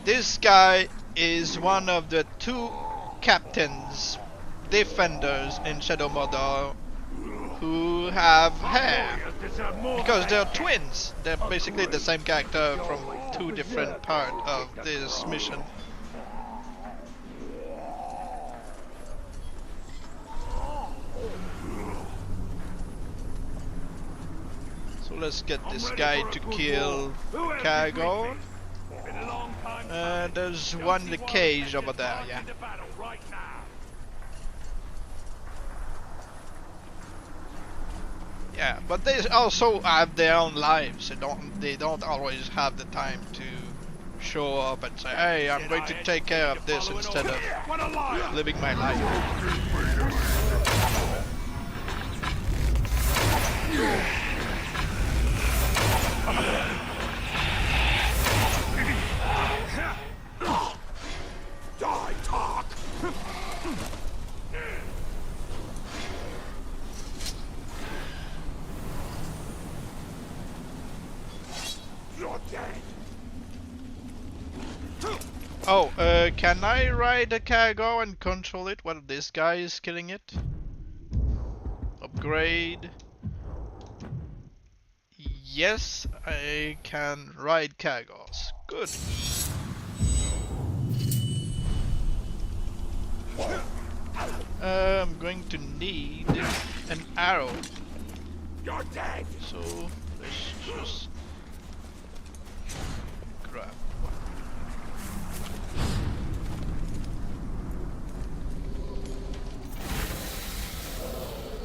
This guy is one of the 2 captains, defenders in Shadow Mordor who have hair. Because they're twins. They're basically the same character from 2 different parts of this mission. So let's get this guy to kill Caragor. There's one in the cage over there, yeah. Yeah, but they also have their own lives. They don't always have the time to show up and say, hey, I'm going to take care of this instead of living my life. Die, talk! You're dead. Oh, can I ride a cargo and control it while this guy is killing it? Upgrade. Yes, I can ride cargos. Good. I'm going to need an arrow. You're dead. So let's just grab one.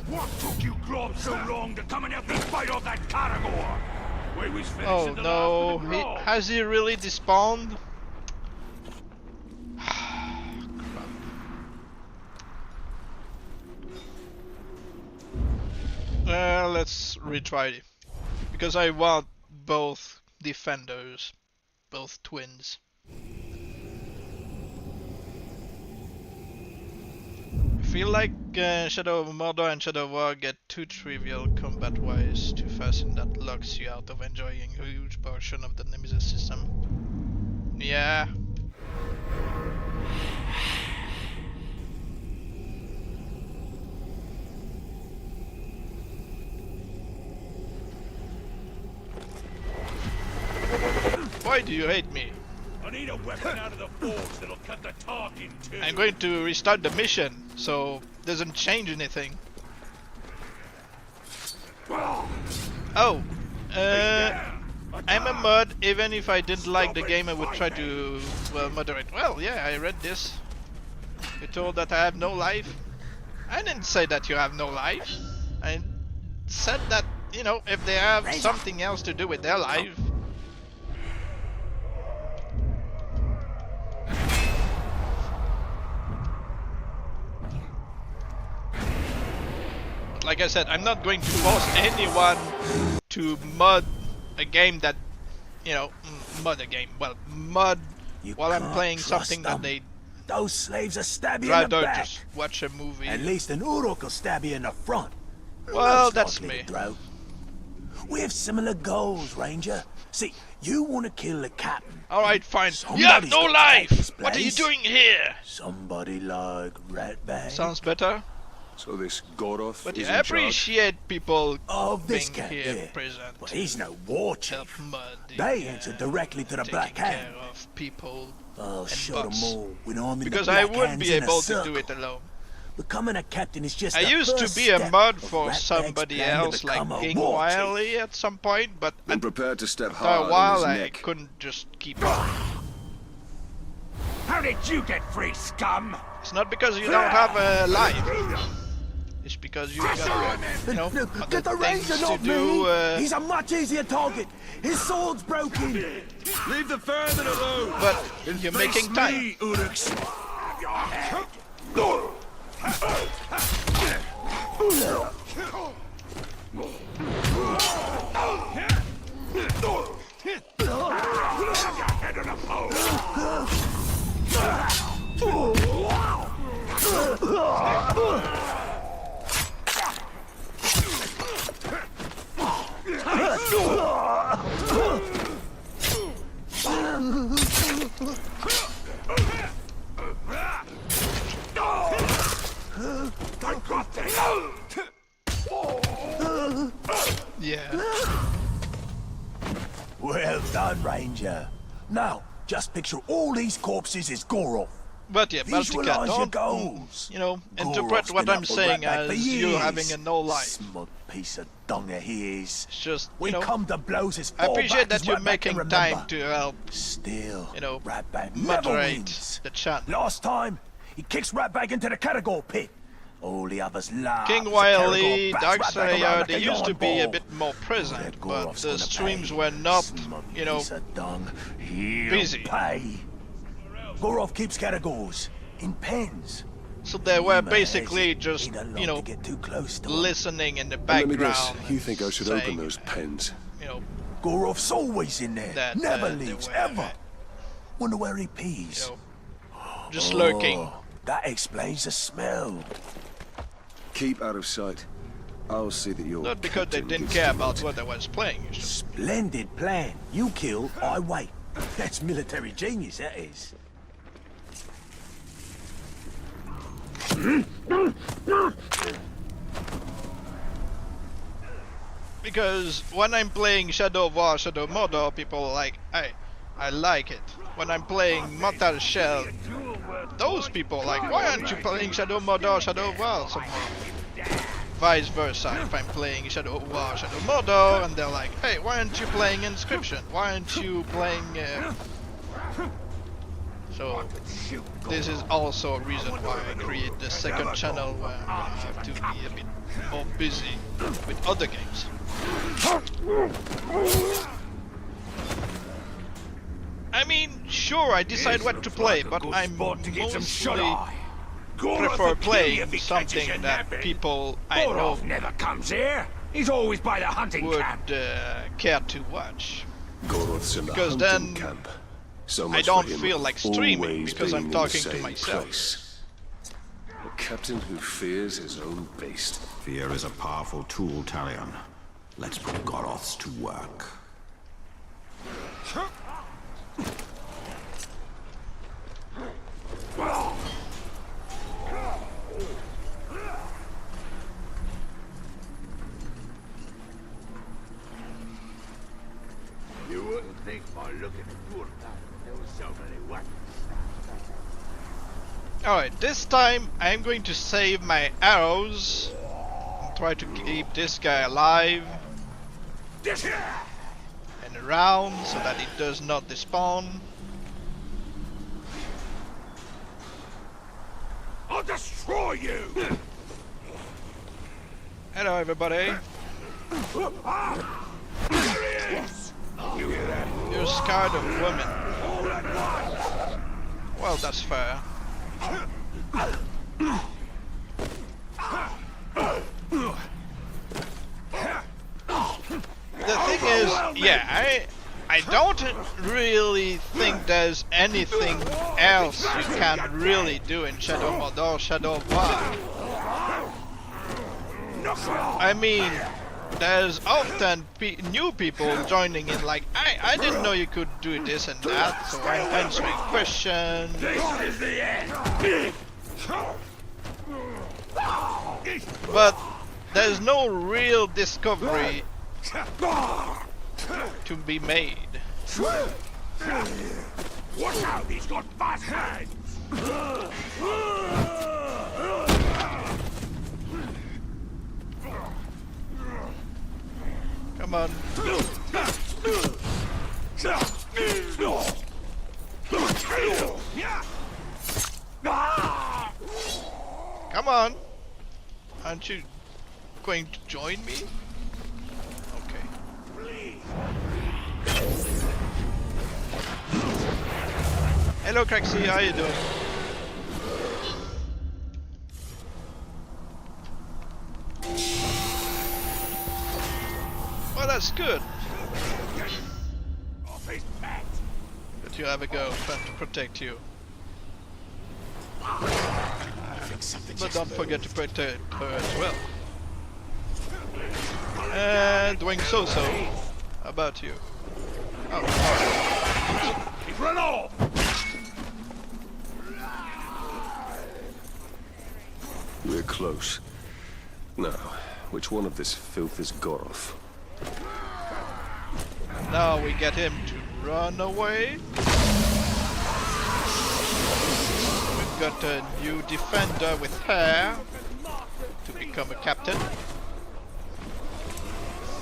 What took you globs so long to come and help me fight off that Caragor? We was finishing Oh the no, last of the grove. has he really despawned? Let's retry it. Because I want both defenders, both twins. I feel like Shadow of Mordor and Shadow of War get too trivial combat-wise too fast, and that locks you out of enjoying a huge portion of the Nemesis system. Yeah. Why do you hate me? I need a weapon out of the forge that'll cut the talk in two. I'm going to restart the mission, so it doesn't change anything. Oh, I'm a mod. Even if I didn't like the game, I would try to, well, moderate. Well, yeah, I read this. You're told that I have no life. I didn't say that you have no life. I said that, you know, if they have something else to do with their life. Like I said, I'm not going to force anyone to mod a game that, you know, mod a game. Well, mod You while I'm can't playing trust something that them. they Those slaves will stab you in the rather back. just watch a movie. At least an Uruk will stab you in the front. Well, Most that's likely me. to throw. We have similar goals, Ranger. See, you want to kill the captain. Alright, fine. You have Somebody's no gotta take his life! What are you place. doing here? Somebody like Ratbag Sounds better. So this Goroth But is yeah, I in charge? appreciate people of this being cat here here. present. But he's no war Help chief. mud. They answer directly to the taking Black care Hand. of people. I'll and show them bucks. all when I'm in Because the I Black would Hands be in a able to circle. do it alone. Becoming a captain is just I the used to first be a step mod of for Ratbag's somebody plan to else like become a King war chief. Wiley at some point, but Then prepare to step after a hard while on I his neck. couldn't just keep up. How How did you get free, scum? It's not because you don't have a life. It's because you got, other Get the things ranger, to not do. me! He's a much easier target. His sword's broken. Leave the vermin alone! But you're making time. Me, Uruks! Have your head. Have your head on a pole. I got this. Yeah. Well done, Ranger. Now, just picture all these corpses as Gorov. But yeah, Baltica, Visualize your don't, goals. interpret Gorov's what been I'm up for saying Ratback for as you years. having a no life. Smug piece of dung he is. It's just, We come to blows as I far appreciate back as that you're Ratback making can time remember. to help, Still, Ratback never moderate wins. the channel. Last time, he kicks Ratback into the Caragor pit. All the others laugh. King as Wily, Caragor bats Ratback Darkslayer, around like they a used to yarn be a ball. bit more present, Red but Gorov's the gonna streams pay. were not, Smug you know, piece of dung. He'll busy. pay. Gorov keeps Caragors in pens. so they were Rumor basically has it just, he don't like to get too close to 'em. listening in the Let me guess, background. you think I should saying, open those pens? Gorov's always in there. That, Never they leaves, were, ever. Wonder where he pees. Just lurking. Oh, that explains the smell. Keep out of sight. I'll see that you're. Not because they didn't care about what I was playing. It's just, Splendid plan. You kill, I wait. That's military genius, that is. because when I'm playing Shadow of War, Shadow of Mordor, people are like, hey, I like it. When I'm playing Mortal Shell, those people are like, why aren't you playing Shadow of Mordor, Shadow of War somehow? Vice versa, if I'm playing Shadow of War, Shadow of Mordor, and they're like, hey, why aren't you playing Inscription? Why aren't you playing... So, this is also a reason why I create the second channel where I have to be a bit more busy with other games. I mean, sure, I decide what to play, but I'm mostly prefer playing something that people I know never comes here. He's always by the hunting would camp. care to watch. Gorov's in the Because hunting then camp. So I much don't for him feel like streaming always because I'm being in talking the to same myself. place. A captain who fears his own beast. Fear is a powerful tool, Talion. Let's put Goroths to work. You wouldn't think by looking at your time there was so many weapons. Alright, this time I'm going to save my arrows and try to keep this guy alive and around so that it does not despawn. I'll destroy you! Hello everybody. There he is! You hear that? You're scared of women. Well, that's fair. The thing is, yeah, I don't really think there's anything else you can really do in Shadow of Mordor, Shadow of War. I mean, there's often new people joining in like, I didn't know you could do this and that, so I'm answering questions. This is the end! But there's no real discovery to be made. Watch out, he's got fast hands! Come on. Come on! Aren't you going to join me? Okay. Hello Craxy, how you doing? Well, that's good. Off his back. But you have a girlfriend to protect you. But don't forget to protect her as well. And doing so. How about you? Oh, He's run off. We're close. Now, which one of this filth is Goroth? now we get him to run away. We've got a new defender with hair to become a captain.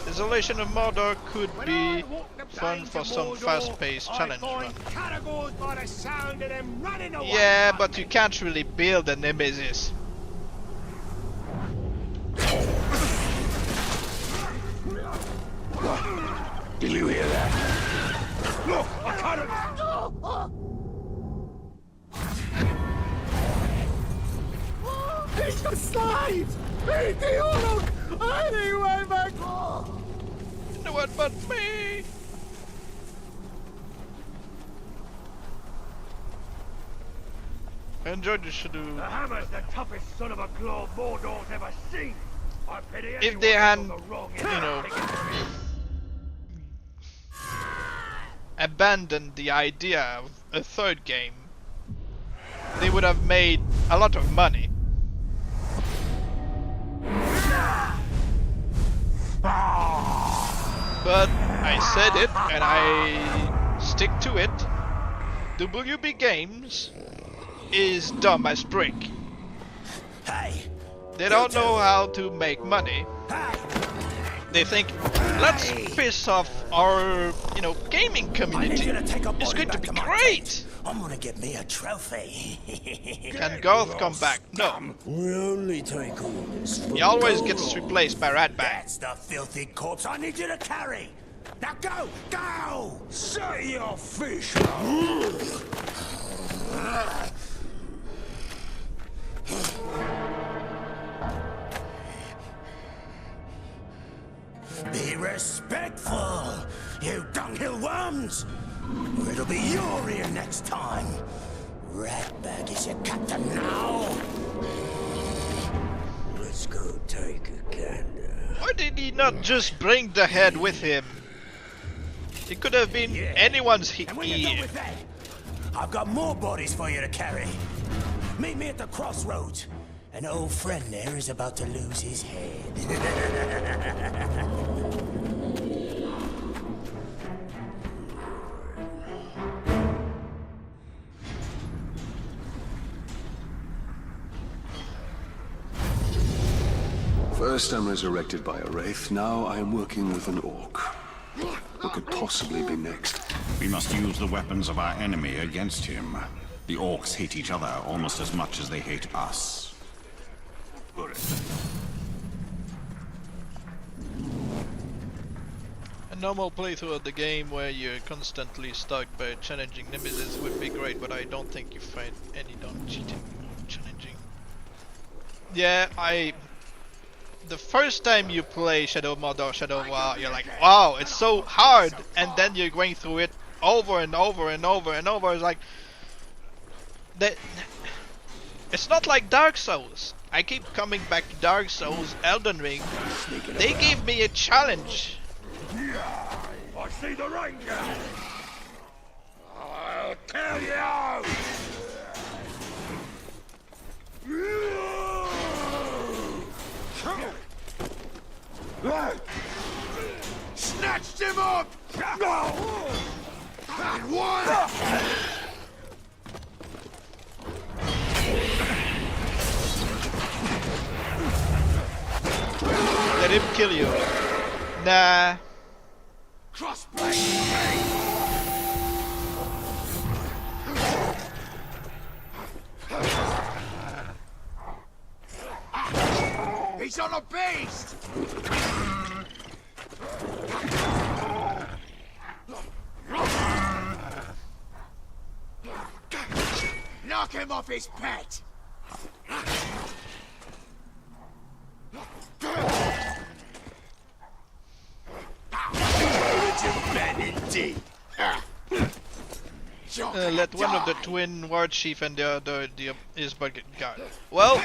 Desolation of Mordor could be fun for some fast-paced challenge run. Yeah, but you can't really build a nemesis. Did you hear that? Look, I can't. He's asleep! Idiot! Anyway, back! No one but me! I enjoyed the schedule. The hammer's the toughest son of a claw Mordor's ever seen. I pity If they anyone hadn't, on the wrong you know, end. abandoned the idea of a third game, they would have made a lot of money. But I said it, and I stick to it. WB Games is dumb as brick. Hey, They don't know how to make money. They think, let's piss off our, gaming community. It's going to be great. I'm gonna get me a trophy. Can Garth come back? No. We only take orders. He always gets replaced by Ratbag. That's the filthy corpse I need you to carry. Now go, go! Say your fish. Be respectful, you dunghill worms! Or it'll be your ear next time. Ratbag is your captain now. Let's go take a gander. Why did he not just bring the head with him? It could have been anyone's And when you're done ear. with that, I've got more bodies for you to carry. Meet me at the crossroads. An old friend there is about to lose his head. First I'm resurrected by a wraith, now I am working with an orc. What could possibly be next? We must use the weapons of our enemy against him. The orcs hate each other almost as much as they hate us. A normal playthrough of the game where you're constantly stuck by challenging nemesis would be great, but I don't think you find any non-cheating challenging. Yeah, the first time you play Shadow of Mordor, Shadow of War, you're like, wow, it's so hard, and then you're going through it over and over and over and over. It's like that. It's not like Dark Souls. I keep coming back to Dark Souls, Elden Ring. They gave me a challenge. I see the ranger. I'll tell you. Snatched him up. And one. Let him kill you. Nah. Crossblade. He's on a beast! Knock him off his pet! Indeed. Let one of the twin war chief and the other is bucket guard. Well,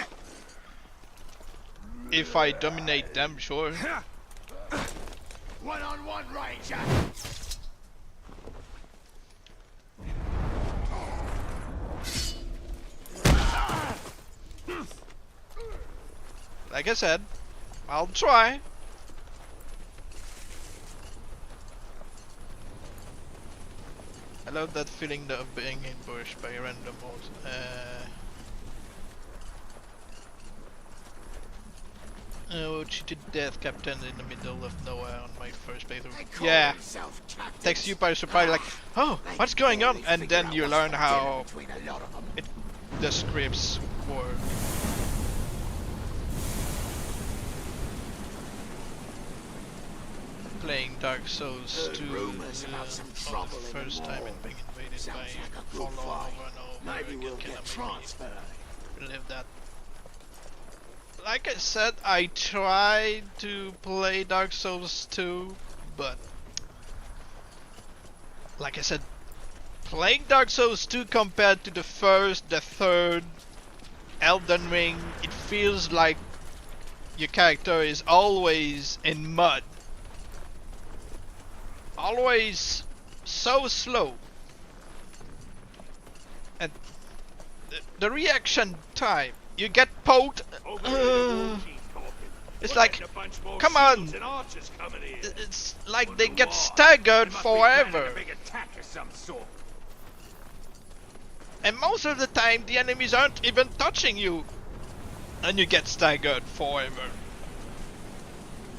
if I dominate them, sure. One-on-one, Ranger! Like I said, I'll try. I love that feeling of being ambushed by random mods. Oh, cheated death captain in the middle of nowhere on my first playthrough. Yeah, takes you by surprise, like, oh, what's going on? And then you learn how the scripts work. Playing Dark Souls 2 the first time and being invaded by follow over and over again kind of relive that. Like I said, I tried to play Dark Souls 2, but like I said, playing Dark Souls 2 compared to the first, the third, Elden Ring, it feels like your character is always in mud. Always so slow, and the reaction time, you get poked, it's like, come on, it's like they get staggered forever, and most of the time the enemies aren't even touching you, and you get staggered forever.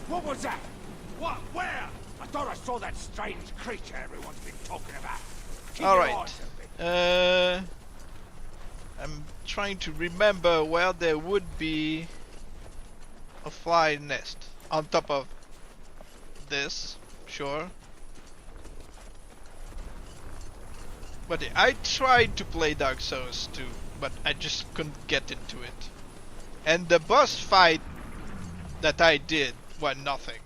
What was that? What? Where? I thought I saw that strange creature everyone's been talking about. Alright. I'm trying to remember where there would be a fly nest on top of this, sure. But yeah, I tried to play Dark Souls 2, but I just couldn't get into it. And the boss fight that I did were nothing.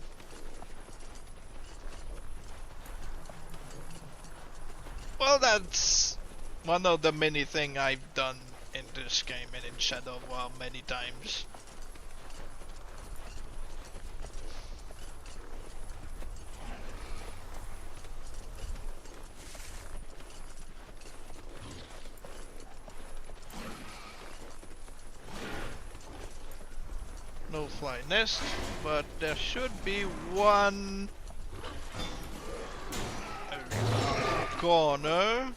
Well, that's one of the many things I've done in this game and in Shadow of War many times. No fly nest, but there should be one corner,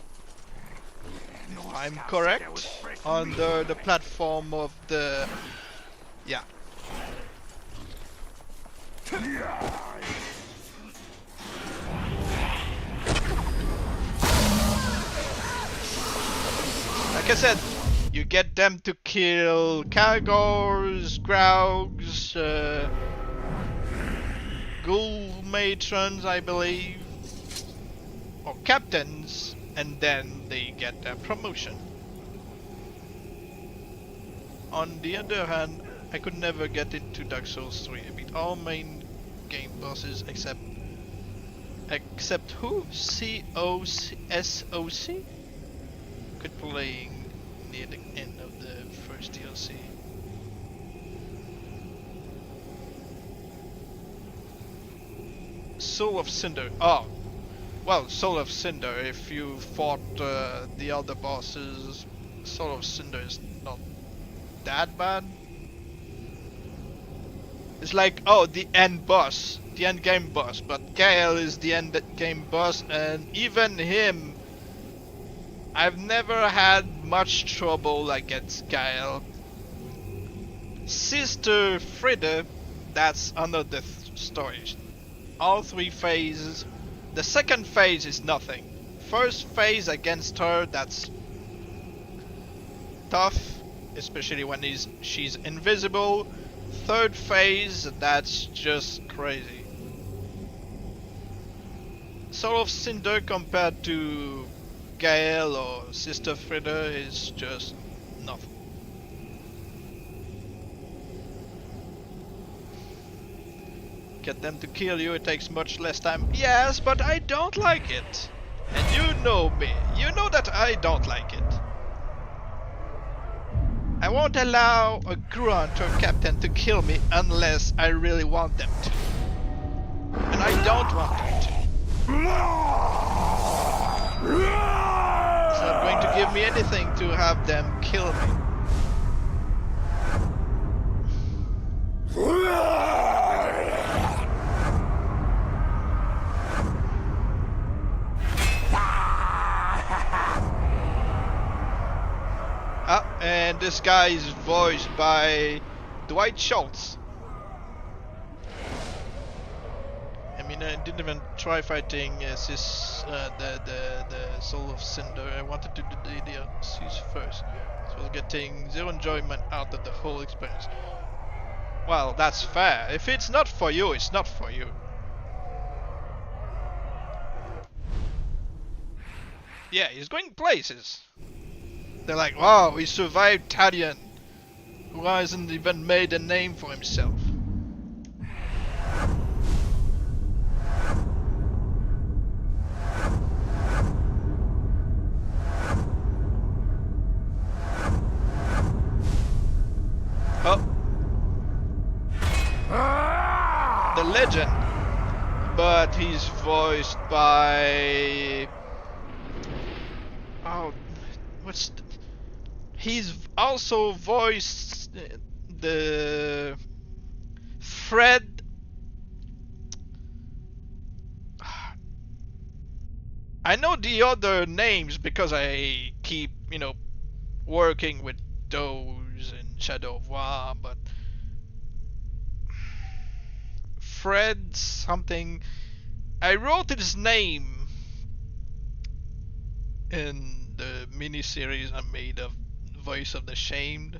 if I'm correct, under the platform of the... yeah. Like I said, you get them to kill Caragors, Graugs, Ghoul Matrons, I believe, or Captains, and then they get their promotion. On the other hand, I could never get into Dark Souls 3. I beat all main game bosses except who? SOC? Quit playing near the end of the first DLC. Soul of Cinder. Oh, well, Soul of Cinder. If you fought the other bosses, Soul of Cinder is not that bad. It's like, oh, the end boss, the end game boss, but Gale is the end game boss, and even him, I've never had much trouble against Gale. Sister Frida, that's another story. All three phases. The second phase is nothing. First phase against her, that's tough, especially when she's invisible. third phase, that's just crazy. Soul of Cinder compared to Gael or Sister Frida is just nothing. Get them to kill you, it takes much less time. Yes, but I don't like it. And you know me. You know that I don't like it. I won't allow a grunt or captain to kill me unless I really want them to. And I don't want them to. It's not going to give me anything to have them kill me. And this guy is voiced by Dwight Schultz. I mean, I didn't even try fighting the Soul of Cinder. I wanted to do the DLCs first. So I was getting zero enjoyment out of the whole experience. Well, that's fair. If it's not for you, it's not for you. Yeah, he's going places. They're like, wow, he survived Tadian, who hasn't even made a name for himself. Oh. The legend. But he's voiced by... Oh, what's... He's also voiced the Fred. I know the other names because I keep, you know, working with those in Shadow of War, but Fred something. I wrote his name in the miniseries I made of Voice of the Shamed.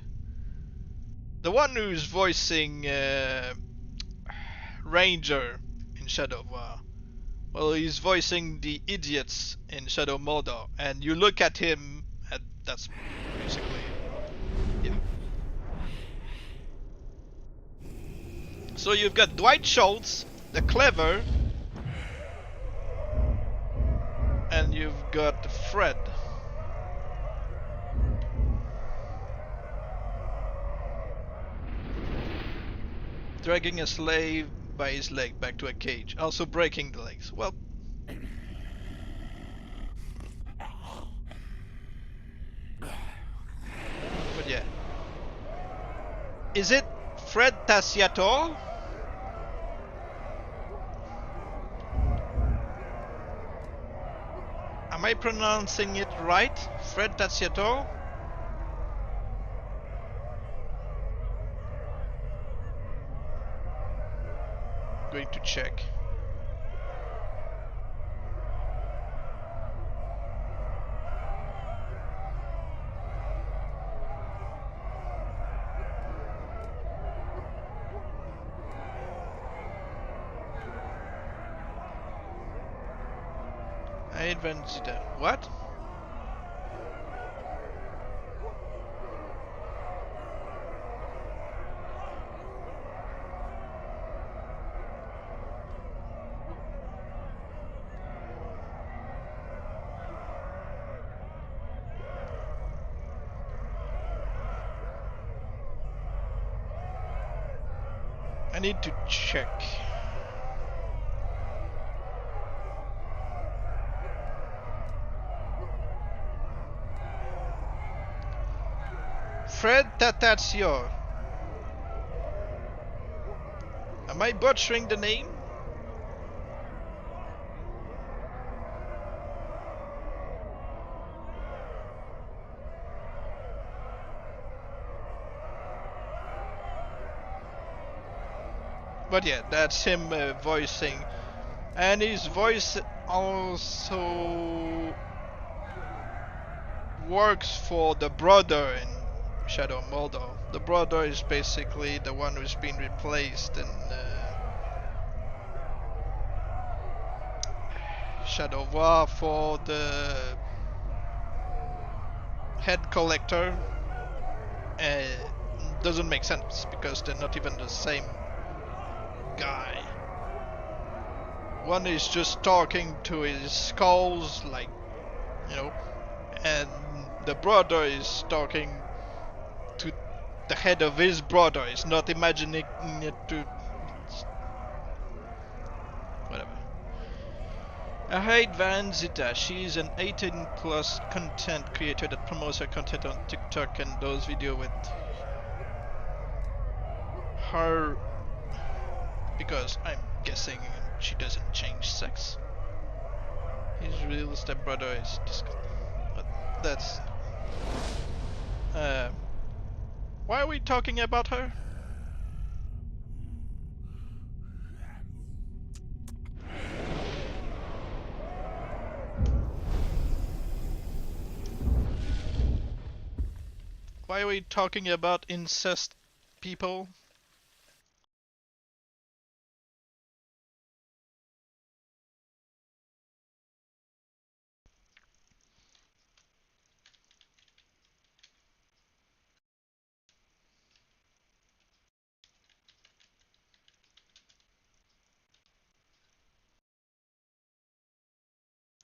The one who's voicing Ranger in Shadow of War. Well, he's voicing the idiots in Shadow Mordor, and you look at him, and that's basically, yeah. So you've got Dwight Schultz, the clever, and you've got Fred. Dragging a slave by his leg back to a cage, also breaking the legs. Well, but yeah. Is it Fred Tassiator? Am I pronouncing it right? Fred Tassiator? Going to check. I invented what? I need to check. Fred Tatatio. Am I butchering the name? But yeah, that's him voicing, and his voice also works for the brother in Shadow of Mordor. The brother is basically the one who's been replaced in Shadow of War for the head collector. Doesn't make sense because they're not even the same guy. One is just talking to his skulls, like, you know, and the brother is talking to the head of his brother. He's not imagining it to... whatever. I hate Van Zita. She's an 18 plus content creator that promotes her content on TikTok and does video with her because I'm guessing she doesn't change sex. His real stepbrother is disgusting. But that's... why are we talking about her? Why are we talking about incest people?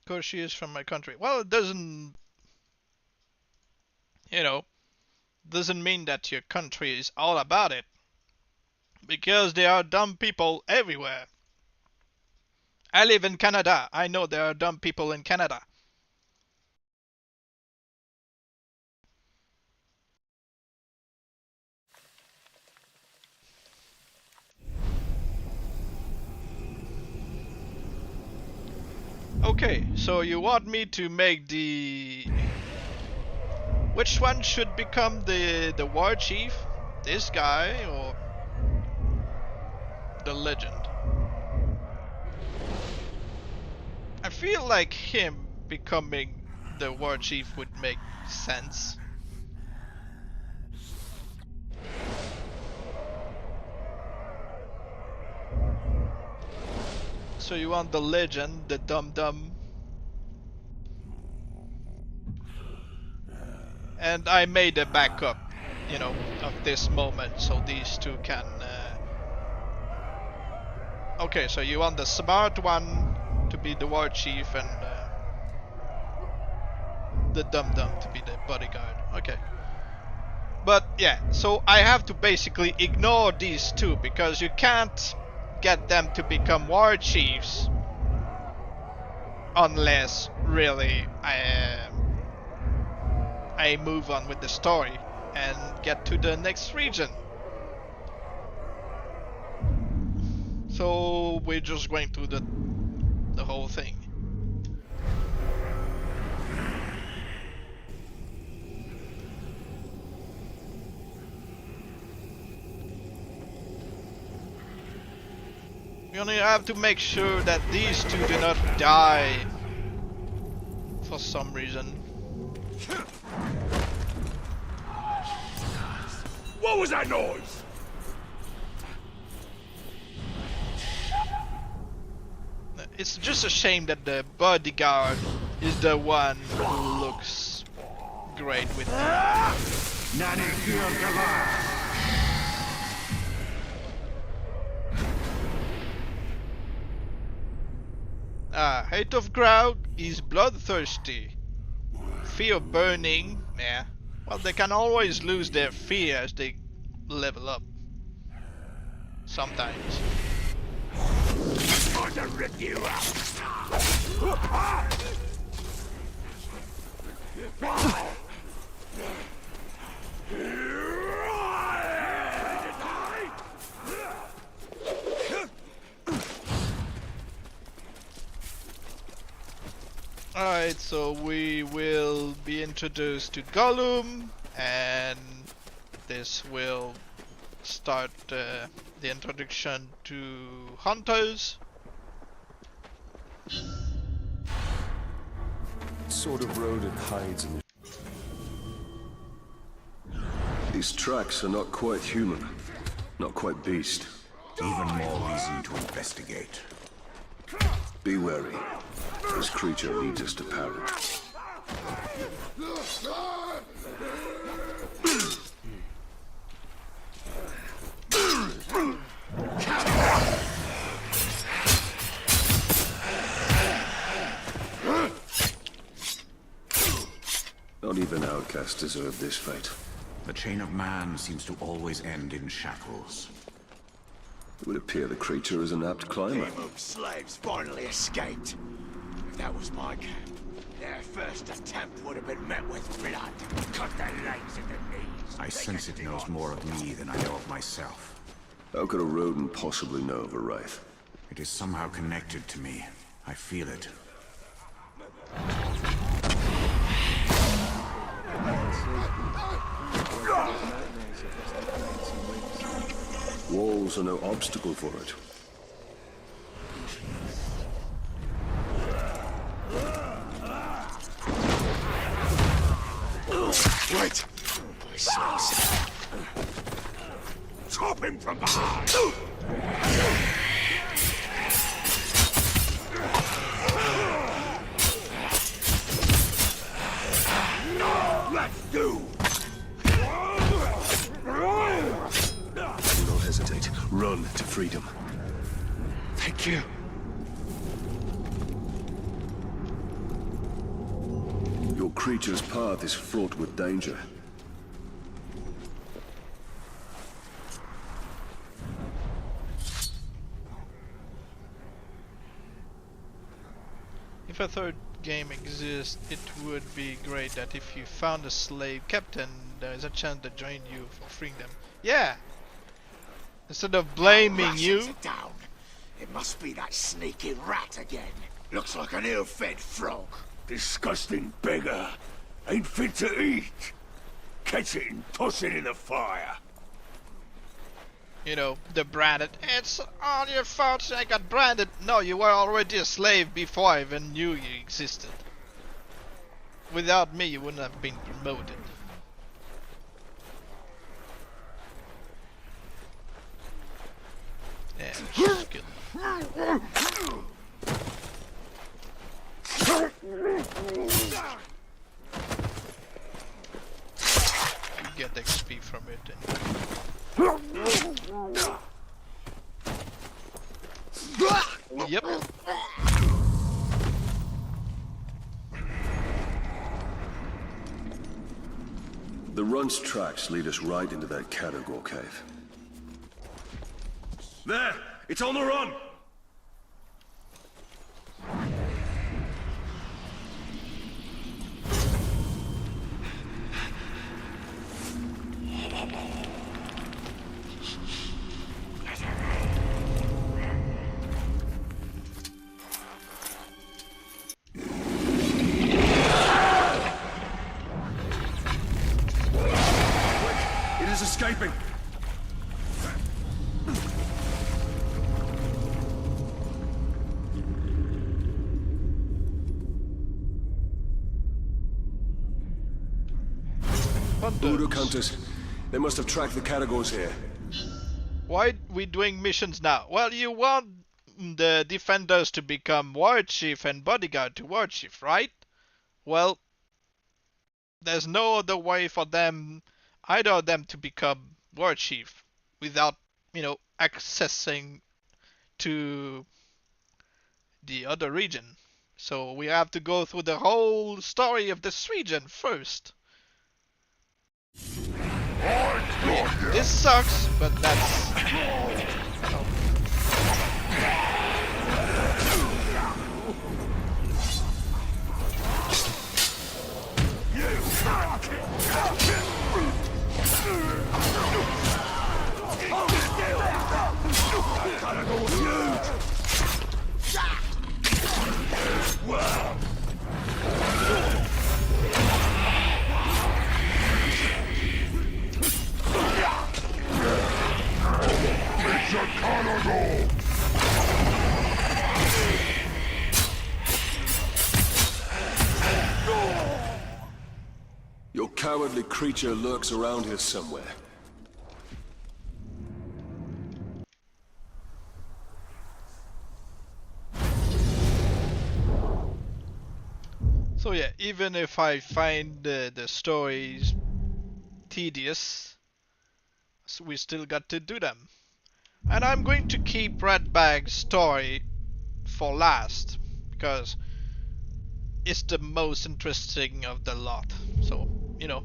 Because she is from my country. Well, it doesn't, you know, doesn't mean that your country is all about it. Because there are dumb people everywhere. I live in Canada. I know there are dumb people in Canada. Okay, so you want me to make the... which one should become the war chief? This guy or the legend? I feel like him becoming the war chief would make sense. So you want the legend, the dum-dum. And I made a backup, you know, of this moment so these two can... Okay, so you want the smart one to be the war chief and the dum-dum to be the bodyguard. Okay. But yeah, so I have to basically ignore these two because you can't get them to become war chiefs unless really I move on with the story and get to the next region. So we're just going through the whole thing. We only have to make sure that these two do not die for some reason. What was that noise? It's just a shame that the bodyguard is the one who looks great with hate of crowd is bloodthirsty. Fear burning, yeah. Well, they can always lose their fear as they level up. Sometimes. I'm gonna rip you up. Alright, so we will be introduced to Gollum, and this will start the introduction to hunters. What sort of road it hides in These tracks are not quite human. Not quite beast. Even more reason to investigate. Be wary. This creature leads us to power. Not even outcasts deserve this fate. The chain of man seems to always end in shackles. It would appear the creature is an apt climber. Team of slaves finally escaped. If that was my camp, their first attempt would have been met with blood. Cut their legs at the knees. I sense it knows more of me than I know of myself. How could a rodent possibly know of a wraith? It is somehow connected to me. I feel it. Walls are no obstacle for it. Wait! I smell something. Chop him from behind! Let's do! Do not hesitate. Run to freedom. Thank you. Your creature's path is fraught with danger. If a third game exists, it would be great that if you found a slave captain, there is a chance to join you for freeing them. Yeah! Instead of blaming Rations you. are down. It must be that sneaky rat again. Looks like an ill-fed frog. Disgusting beggar. Ain't fit to eat. Catch it and toss it in the fire. You know, the branded. It's all your fault I got branded. No, you were already a slave before I even knew you existed. Without me, you wouldn't have been promoted. Yeah, just good. You get XP from it. Yep. The run's tracks lead us right into that Category cave. There! It's on the run! It is escaping! Voodoo hunters. They must have tracked the categories here. Why we doing missions now? Well, you want the defenders to become war chief and bodyguard to war chief, right? Well, there's no other way for them, either of them, to become war chief without, you know, accessing to the other region. So we have to go through the whole story of this region first. This sucks, but that's... cowardly creature lurks around here somewhere. So yeah, even if I find the stories tedious, we still got to do them. And I'm going to keep Redbag's story for last, because it's the most interesting of the lot. So, you know.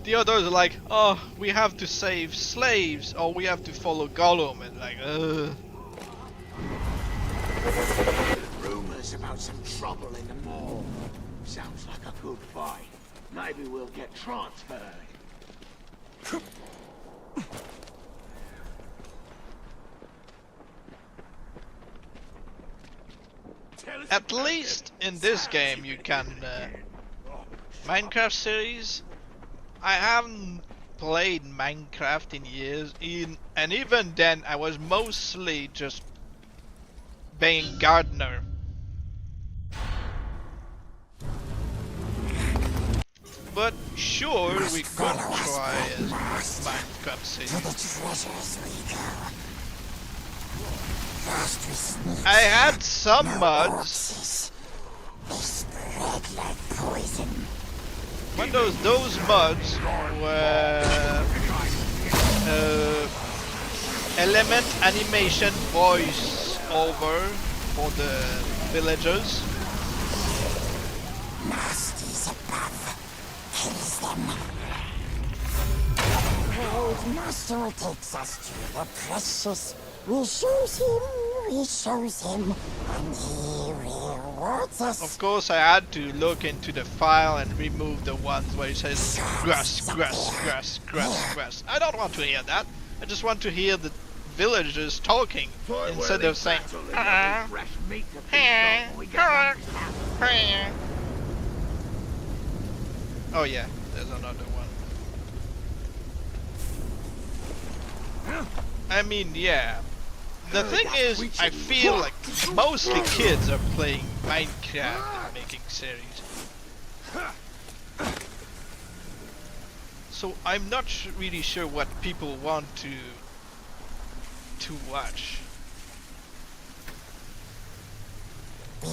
The others are like, oh, we have to save slaves, or we have to follow Gollum, and like, Rumors about some trouble in the mall. Sounds like a good fight. Maybe we'll get transferred. At least in this game you can Minecraft series. I haven't played Minecraft in years, and even then I was mostly just being gardener. But sure, we could try as Minecraft series. I had some mods. When those mods were element animation voice over for the villagers. Masters above kills them. The old master takes us to the precious. We shows him, and he rewards us. Of course, I had to look into the file and remove the ones where it says grass, grass, grass, grass, grass. I don't want to hear that. I just want to hear the villagers talking instead of saying. Oh yeah, there's another one. I mean, yeah. The thing is, I feel like mostly kids are playing Minecraft and making series. So I'm not really sure what people want to watch. He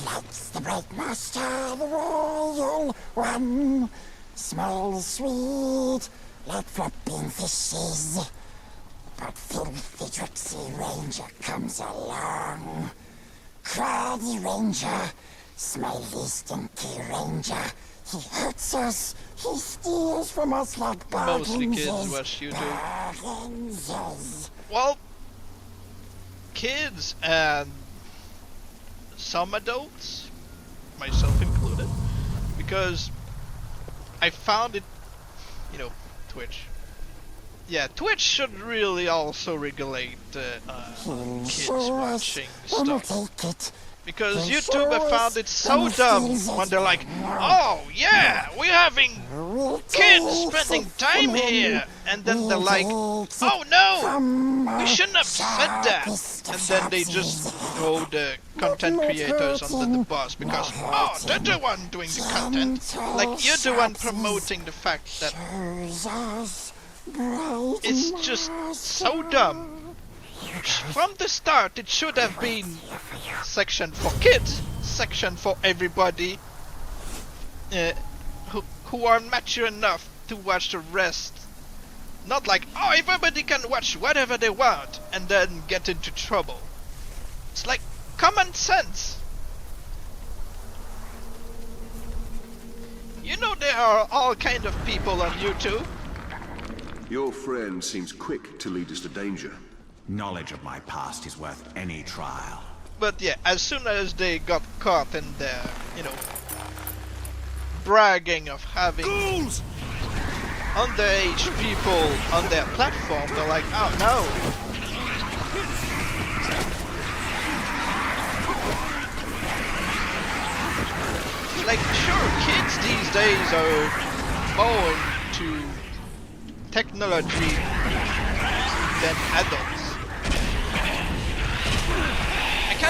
likes the Great Master, the Royal One. Smells sweet, like flopping fishes. But filthy tricksy ranger comes along. Crabby ranger, smelly stinky ranger. He hurts us, he steals from us like Mostly bargains. kids watch YouTube. Bargains. Well, kids and some adults, myself included, because I found it, you know, Twitch. Yeah, Twitch should really also regulate kids watching stuff. Because YouTube have found it so dumb when they're like, oh yeah, we're having kids spending time here. And then they're like, oh no, we shouldn't have said that. And then they just throw the content creators under the bus because, oh, they're the one doing the content. Like, you're the one promoting the fact that it's just so dumb. From the start, it should have been section for kids, section for everybody who are mature enough to watch the rest. Not like, oh, everybody can watch whatever they want and then get into trouble. It's like common sense. You know there are all kind of people on YouTube. Your friend seems quick to lead us to danger. Knowledge of my past is worth any trial. But yeah, as soon as they got caught in their, you know, bragging of having underage people on their platform, they're like, oh no. Like, sure, kids these days are more into technology than adults.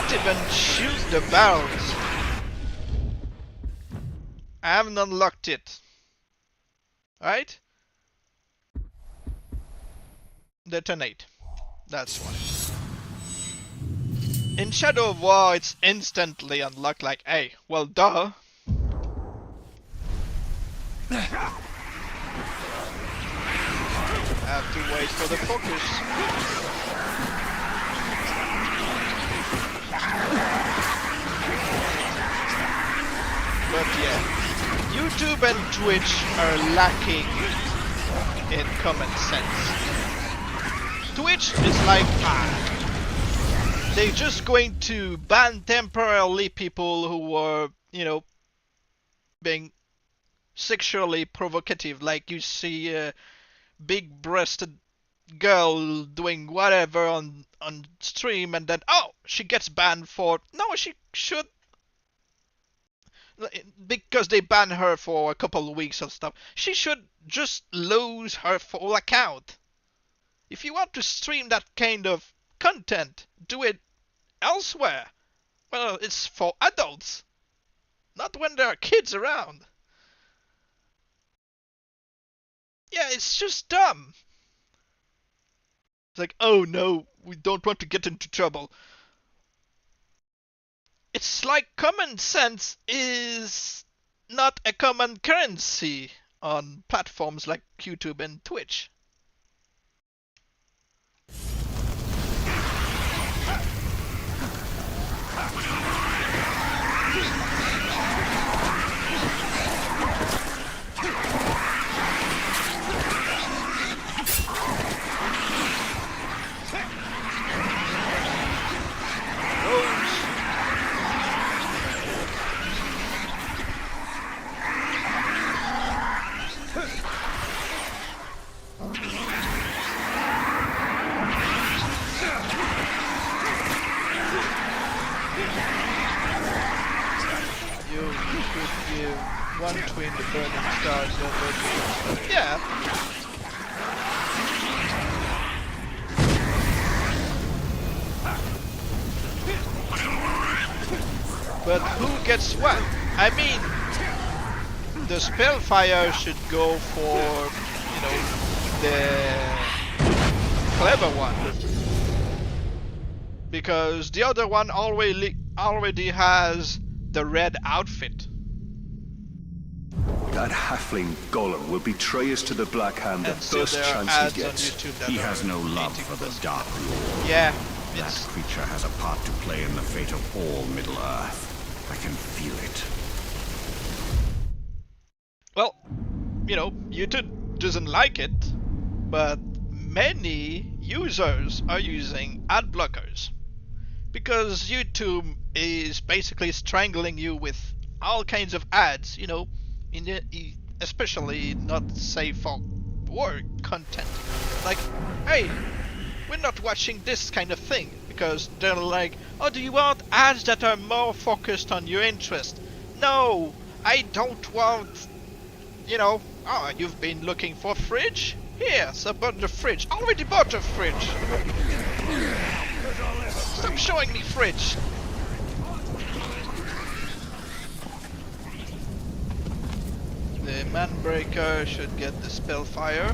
can't even shoot the barrels. I haven't unlocked it. Right? Detonate. That's why. In Shadow of War, it's instantly unlocked like, hey, well, duh. I have to wait for the focus. But yeah, YouTube and Twitch are lacking in common sense. Twitch is like, they're just going to ban temporarily people who were, you know, being sexually provocative, like you see a big-breasted girl doing whatever on stream, and then she gets banned for she should, because they ban her for a couple of weeks or stuff. She should just lose her full account. If you want to stream that kind of content, do it elsewhere. Well, it's for adults, not when there are kids around. Yeah, it's just dumb. It's like, oh no, we don't want to get into trouble. It's like common sense is not a common currency on platforms like YouTube and Twitch. One twin the burning stars, yeah. But who gets what? I mean, the spellfire should go for, you know, the clever one, because the other one already has the red outfit. That halfling golem will betray us to the Black Hand the first chance he gets. He has no love for the Dark Lord. Yeah. That creature has a part to play in the fate of all Middle-earth. I can feel it. Well, you know, YouTube doesn't like it, but many users are using ad blockers. Because YouTube is basically strangling you with all kinds of ads, you know, especially not safe for work content. Like, hey, we're not watching this kind of thing, because they're like, oh, do you want ads that are more focused on your interest? No, I don't want, you know, oh, you've been looking for a fridge? Here, so bought the fridge. Already bought a fridge. Stop showing me fridge. The Manbreaker should get the Spellfire.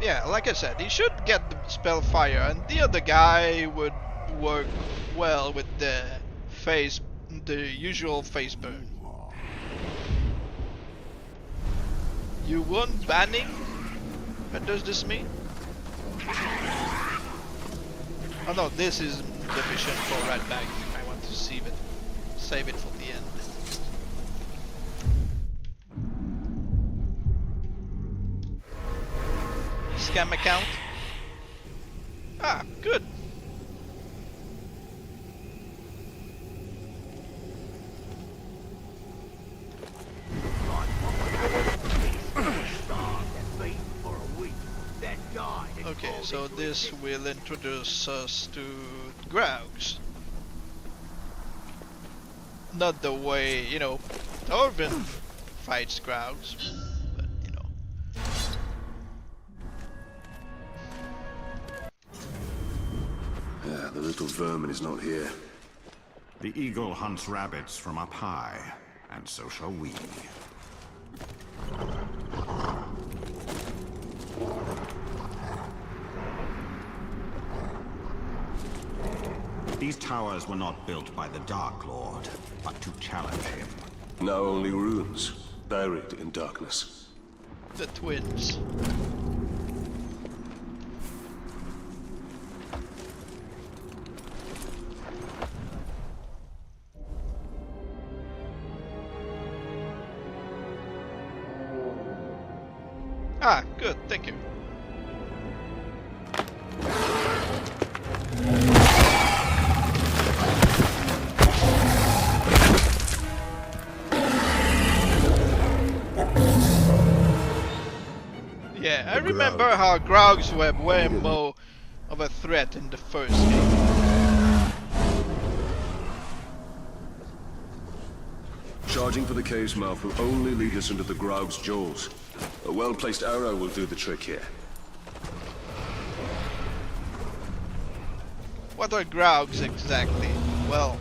Yeah, like I said, he should get the Spellfire, and the other guy would work well with the usual face burn. You want banning? What does this mean? Oh no, this is deficient for red bag. I want to save it for the end. Scam account. Ah, good. Okay, so this will introduce us to Graugs. Not the way, you know, Torvin fights Graugs, but you know. that the little vermin is not here. The eagle hunts rabbits from up high, and so shall we. These towers were not built by the Dark Lord, but to challenge him. Now only ruins, buried in darkness. The twins. Ah, good, thank you. Yeah, I remember how Grog's were way more of a threat in the first game. Charging for the cave's mouth will only lead us into the Graug's jaws. A well-placed arrow will do the trick here. What are Graugs exactly? Well,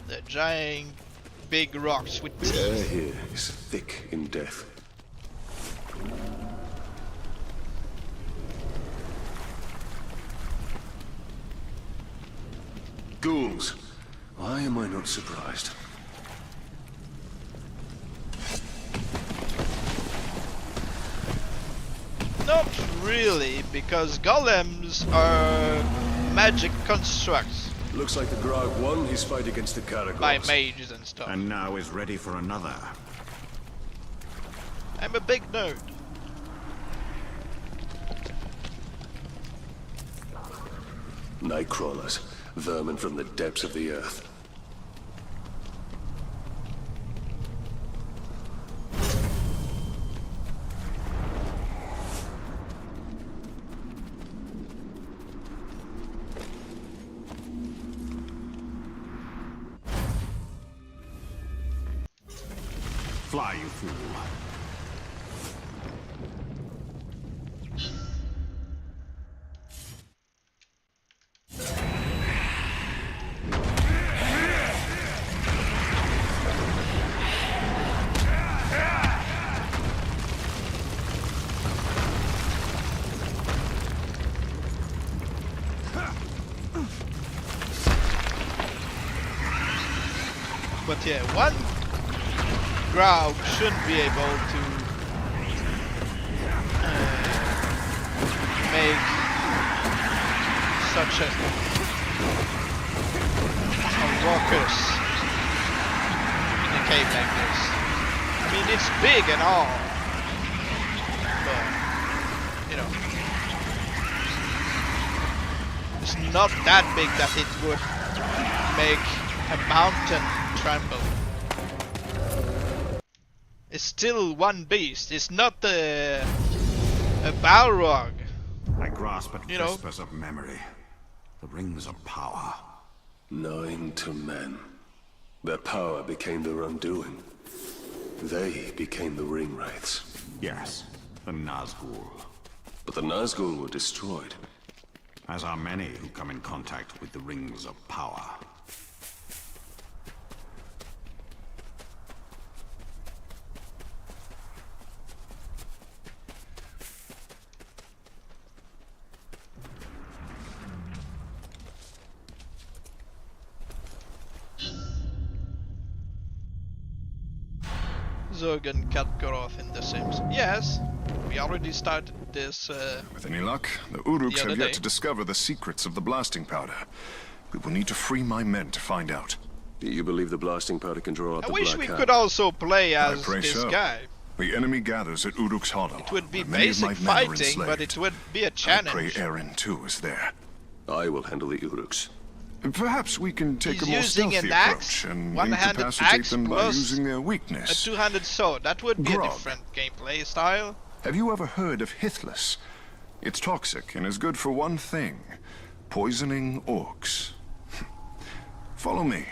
they're giant big rocks with The air teeth. here is thick in death. Ghouls. Why am I not surprised? Not really, because golems are magic constructs Looks like the Graug won his fight against the Caragors. by mages and stuff. And now is ready for another. I'm a big nerd. Nightcrawlers, vermin from the depths of the earth. Fly, you fool. But yeah, one Graug should be able to make such a ruckus in a cave like this. I mean, it's big and all, but you know, it's not that big that it would make a mountain tremble. It's still one beast. It's not a Balrog. I grasp at You know. whispers of memory. The rings of power. 9 to men. Their power became their undoing. They became the ring wraiths. Yes, the Nazgul. But the Nazgul were destroyed. As are many who come in contact with the rings of power. Zerg and Khadgoroth in The Sims. Yes, we already started this. With any luck, the Uruks The other have yet day. to discover the secrets of the blasting powder. We will need to free my men to find out. Do you believe the blasting powder can draw out I the wish Black we Hand? could also play I as pray this so. guy. The enemy gathers at Uruk's Hollow. It would be where many of basic my men are fighting, but enslaved. it would be a I pray challenge. Eren too is there. I will handle the Uruks. Perhaps we can take He's a more using stealthy an axe, approach and one-handed incapacitate axe them by plus using their A weakness. two-handed sword. That would be a Grog. different gameplay style. Have you ever heard of Hithless? It's toxic and is good for one thing: poisoning orcs. Follow me.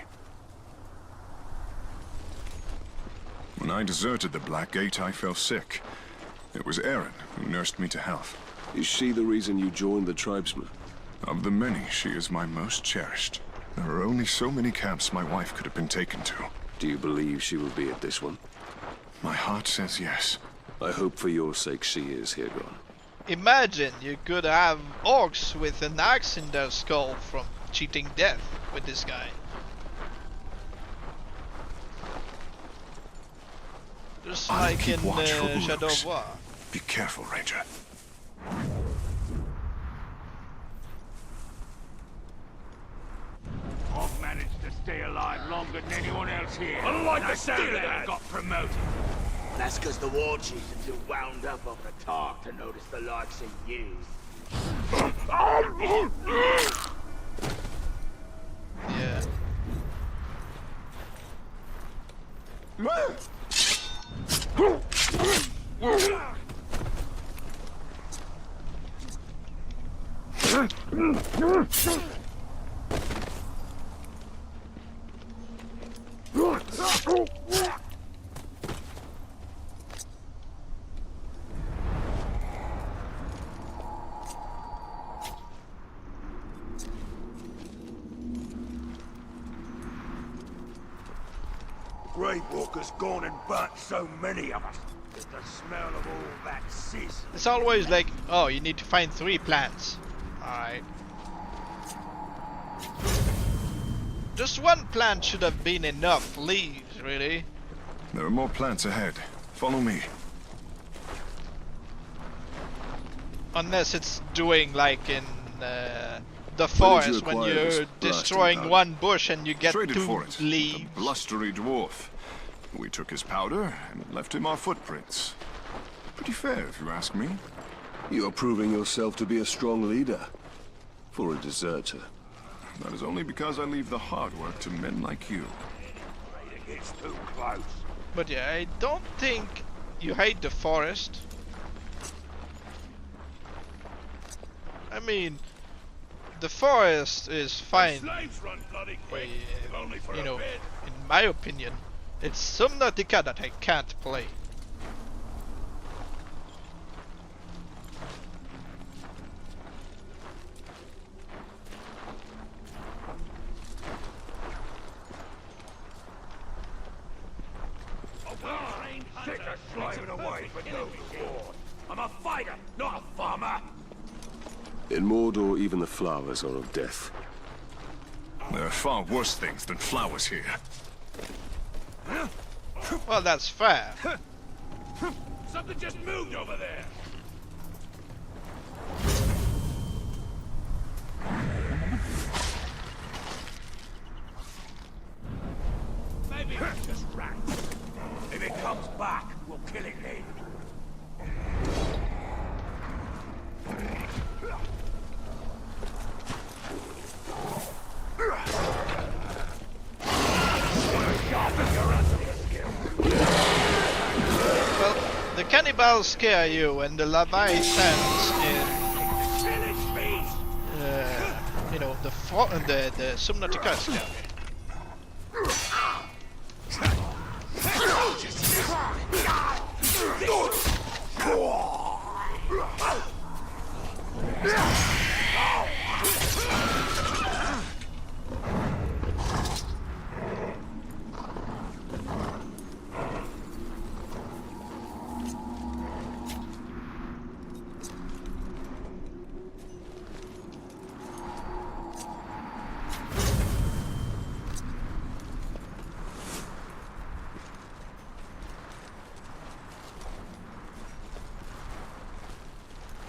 When I deserted the Black Gate, I fell sick. It was Eren who nursed me to health. Is she the reason you joined the tribesmen? Of the many, she is my most cherished. There are only so many camps my wife could have been taken to. Do you believe she will be at this one? My heart says yes. I hope for your sake she is, Hirgon. Imagine you could have orcs with an axe in their skull from cheating death with this guy. Just I'll like keep in watch for Shadow Uruks. of War. Be careful, Ranger. I've managed to stay alive longer than anyone else here. I like the sound of that. Got promoted. That's because the war chiefs are too wound up over the talk to notice the likes of you. Yeah. Grey Walker's gone and burnt so many of us. It's the smell of all that sis. It's always like, oh, you need to find 3 plants. Alright. Just 1 plant should have been enough leaves, really. There are more plants ahead. Follow me. Unless it's doing like in the forest when acquire this you're blasting destroying powder? 1 bush and you get Traded 2 for it. leaves. A blustery dwarf. We took his powder and left him our footprints. Pretty fair, if you ask me. You are proving yourself to be a strong leader. For a deserter. That is only because I leave the hard work to men like you. It gets too close. But yeah, I don't think you hate the forest. I mean, the forest is fine. Slaves run bloody quick. if only for You a know, bit. in my opinion, it's Subnautica that I can't play. Sick of slaving away for no reward. I'm a fighter, not a farmer. In Mordor, even the flowers are of death. There are far worse things than flowers here. Well, that's fair. Something just moved over there. Maybe it's just rats. If it comes back, we'll kill it then. Well, the cannibals scare you, and the Leviathans in, you know, the Subnautica scare me.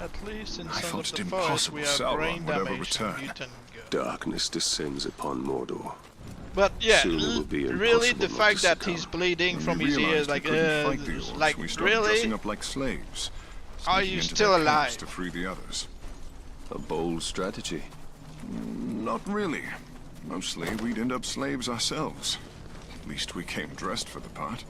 At least in I some thought of it the forest impossible we have Sauron brain would ever damage from return. mutant goat. Darkness descends upon Mordor. But yeah, Soon it will be really impossible the not fact to that succumb. he's bleeding When from we his realized ears, we like, couldn't fight the orcs, we started really? dressing up like slaves. Are sneaking you into still their camps alive? to free the others. A bold strategy. Not really. Mostly, we'd end up slaves ourselves. At least we came dressed for the part.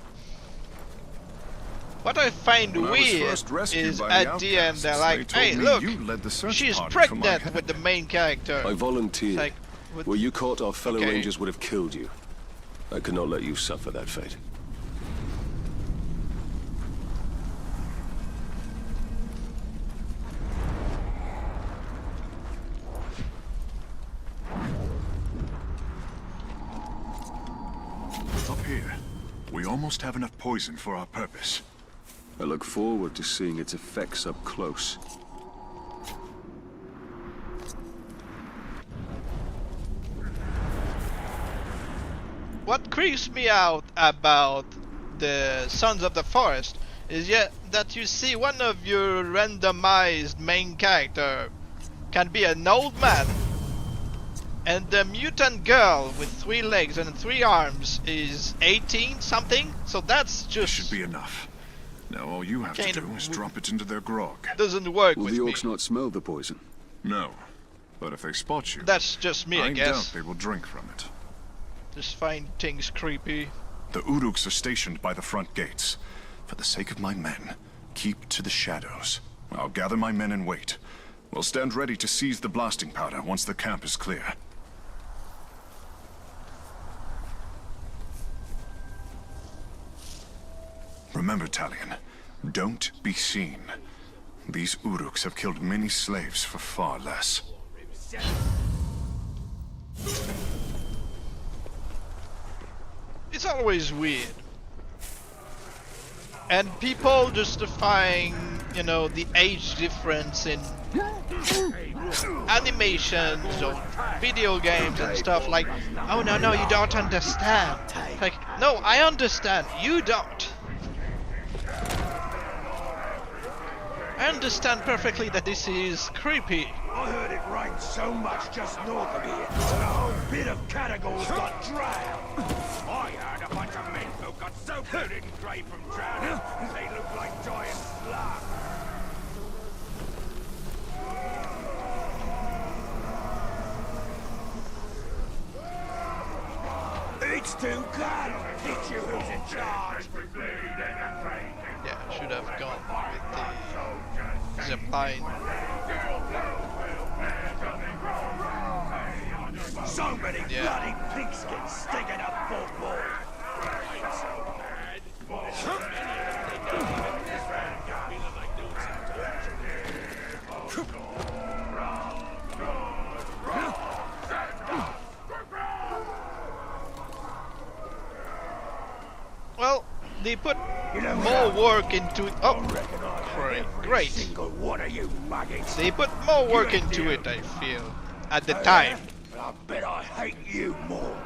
What I find When I was weird first rescued is by at the the end they're outcasts, like, they hey told me look, you led the search she's party for my pregnant head." with the main character. I volunteered. Like, what- Were you caught, our fellow Okay. rangers would have killed you. I could not let you suffer that fate. here. We almost have enough poison for our purpose. I look forward to seeing its effects up close. What creeps me out about the Sons of the Forest is yet that you see one of your randomized main character can be an old man, and the mutant girl with 3 legs and 3 arms is 18 something. So that's This just should be enough. Now all you have to kind do of is drop it into their grog. doesn't work Will with the me. orcs not smell the poison? No. But if they spot you, That's just me, I doubt guess. they will drink from it. Just find things creepy. The Uruks are stationed by the front gates. For the sake of my men, keep to the shadows. I'll gather my men and wait. We'll stand ready to seize the blasting powder once the camp is clear. Remember, Talion, don't be seen. These Uruks have killed many slaves for far less. It's always weird. And people justifying, you know, the age difference in animations or video games and stuff like, oh no, you don't understand. Like, no, I understand, you don't. I understand perfectly that this is creepy. I heard it rained so much just north of here that a whole bit of Catagor's got drowned. I heard a bunch of men who got so bloated and grey from drowning, they look like giant slugs. It's too good. Teach you who's in charge. Yeah, I should have gone with the zip line. So many bloody pigskins sticking up both walls. Well, they put more work into it. Oh, great. Single one of you maggots. They put more work into it, I feel, at the time. I bet I hate you more.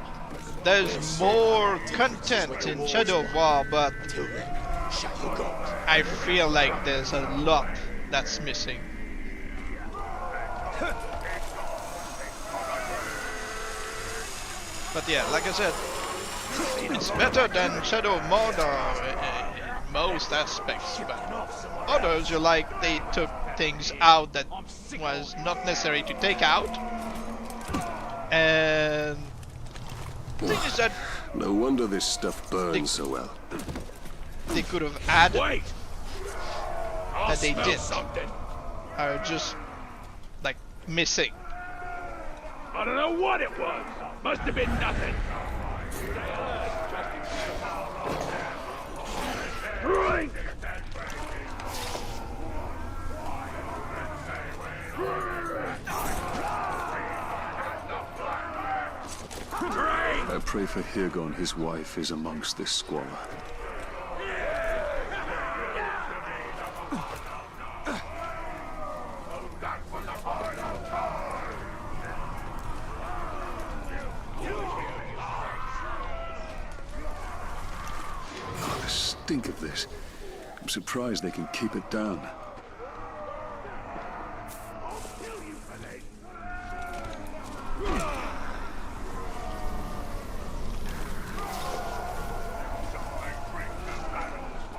There's more content in Shadow of War, but Till then, shut your gob. I feel like there's a lot that's missing. But yeah, like I said, it's better than Shadow of Mordor in most aspects, but others you like they took things out that was not necessary to take out, and the thing is that No wonder this stuff burns so well. they could have added Wait! that they smell did something. are just like missing. I don't know what it was. Must have been nothing. Drink! I pray for Hirgon, his wife, is amongst this squalor. Oh, the stink of this. I'm surprised they can keep it down.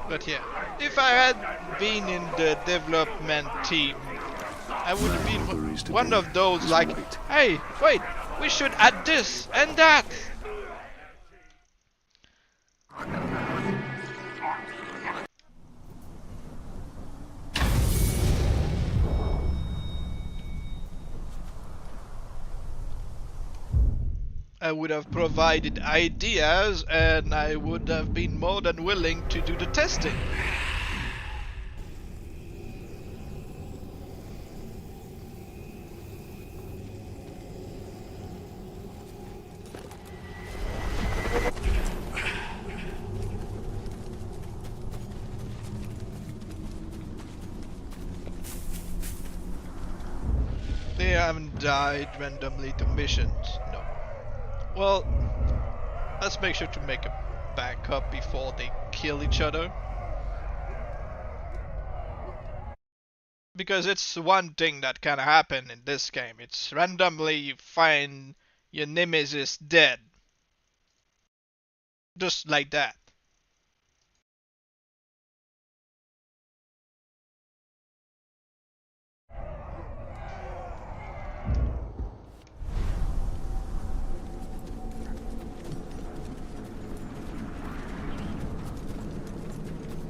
But yeah, if I had been in the development team, I would have been one of those like, hey, wait, we should add this and that. I would have provided ideas and I would have been more than willing to do the testing. died randomly to missions? No. Well, let's make sure to make a backup before they kill each other. Because it's one thing that can happen in this game. It's randomly you find your nemesis dead. Just like that.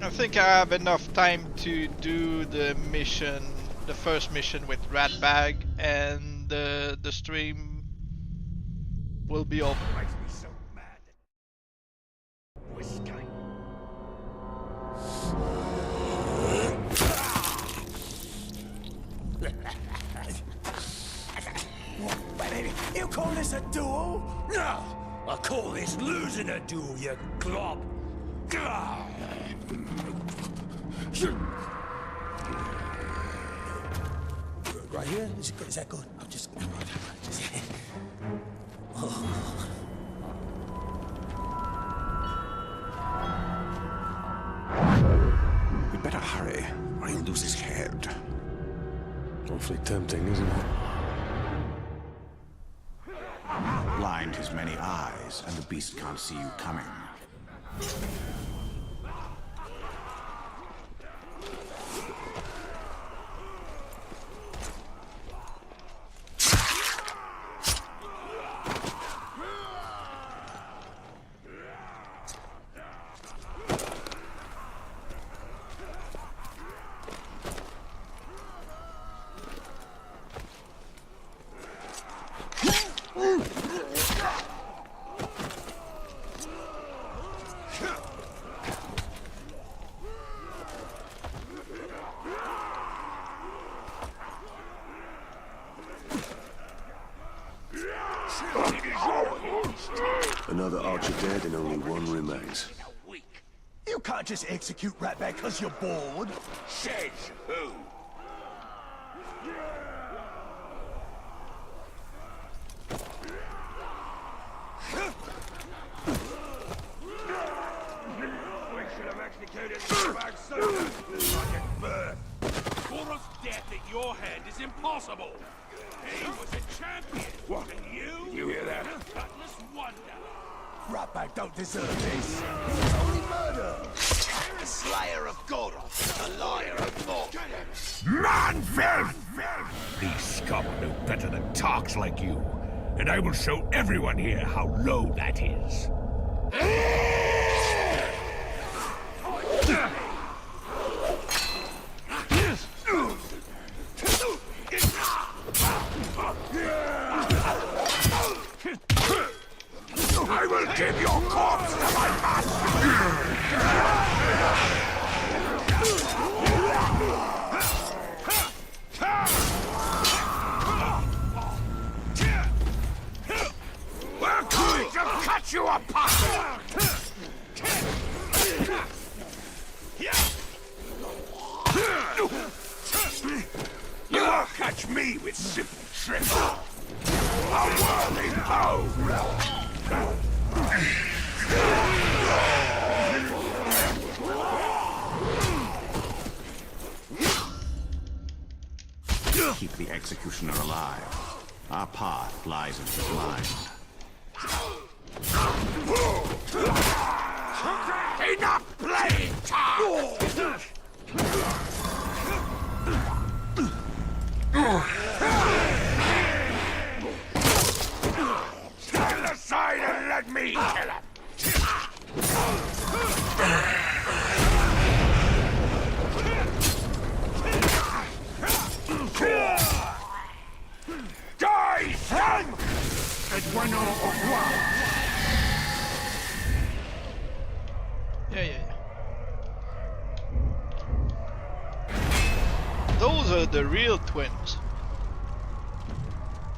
I think I have enough time to do the mission, the first mission with Ratbag, and the stream will be over. Makes me so mad. Escape. You call this a duel? No! I call this losing a duel, you glob! Right here? Is that good? I'll just... We'd better hurry, or he'll lose his head. Awfully tempting, isn't it? Blind his many eyes, and the beast can't see you coming. Another archer dead and only one remains. You can't just execute Ratbag because you're bored. Says who? We should have executed Ratbag sooner. Like at birth. Goro's death at your hand is impossible. He was a champion. What? And you? You hear that? Gutless wonder. Ratbag don't deserve this. It's only murder. The slayer of Goroth, the liar of Morgan. Man-filth! These scum know better than talks like you. And I will show everyone here how low that is. I will give your corpse to my master! We're going to cut you apart! You won't catch me with simple tricks! A worthy foe! Keep the executioner alive. Our path lies in the blind. Enough playing time! Stand aside and let me kill him! Die, son! Et bueno au revoir! Yeah. Those are the real twins.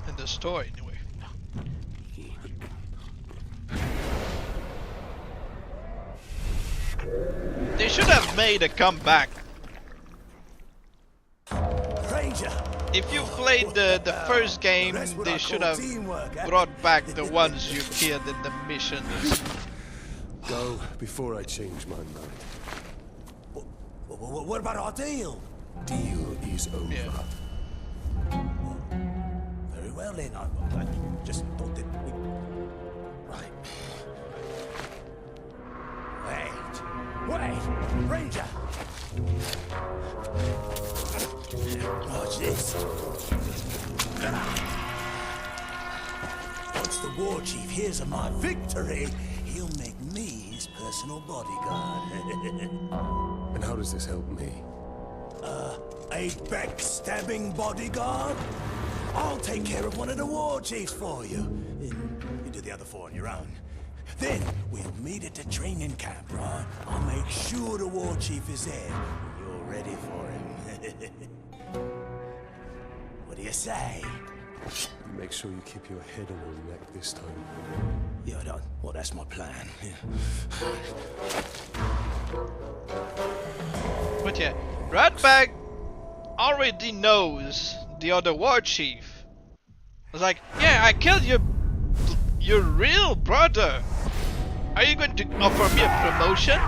In the story, anyway. They should have made a comeback. Ranger, if you played the first game, they should have brought back the ones you killed in the missions. Go before I change my mind. What about our deal? Deal is over. Yeah. Very well then, I just thought that we... Right. Wait! Ranger! Watch this. Once the war chief hears of my victory, he'll make me his personal bodyguard. And how does this help me? A backstabbing bodyguard? I'll take care of one of the war chiefs for you. And you do the other four on your own. Then we'll meet at the training camp, right? I'll make sure the war chief is there. You're ready for him. What do you say? Make sure you keep your head on your neck this time. Yeah, well, that's my plan. Yeah. But yeah, Ratbag already knows the other war chief. It's like, yeah, I killed your real brother. Are you going to offer me a promotion?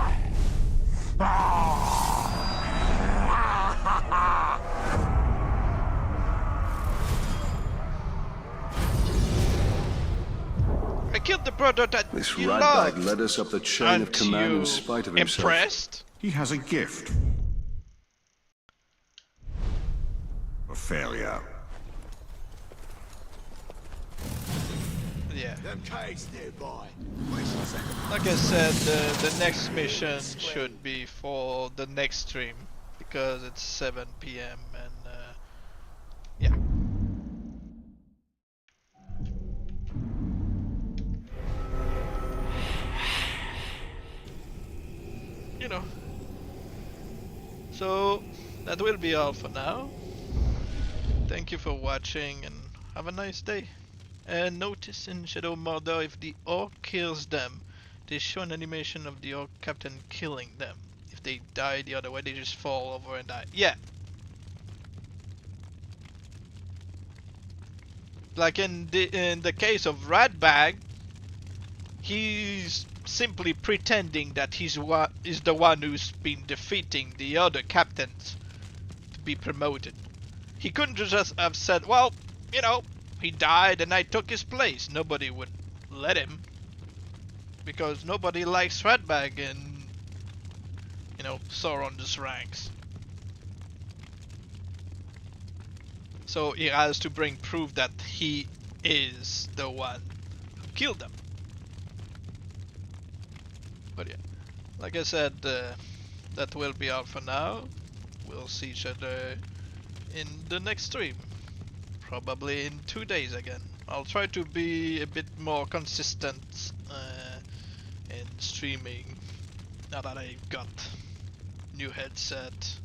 I killed the brother that This you ratbag loved. led us up the chain of Aren't command you in spite of himself. impressed? He has a gift. A failure. Yeah. Them caves nearby. Like I said, the next mission should be for the next stream because it's 7 PM and yeah. You know. So that will be all for now. Thank you for watching and have a nice day. And notice in Shadow Murder, if the orc kills them, they show an animation of the orc captain killing them. If they die the other way, they just fall over and die. Yeah. Like in the case of Ratbag, he's simply pretending that he's the one who's been defeating the other captains to be promoted. He couldn't just have said, well, you know, he died and I took his place. Nobody would let him. Because nobody likes Ratbag in, you know, Sauron's ranks. So he has to bring proof that he is the one who killed them. But yeah, like I said, that will be all for now. We'll see each other in the next stream. Probably in 2 days again. I'll try to be a bit more consistent in streaming now that I've got new headset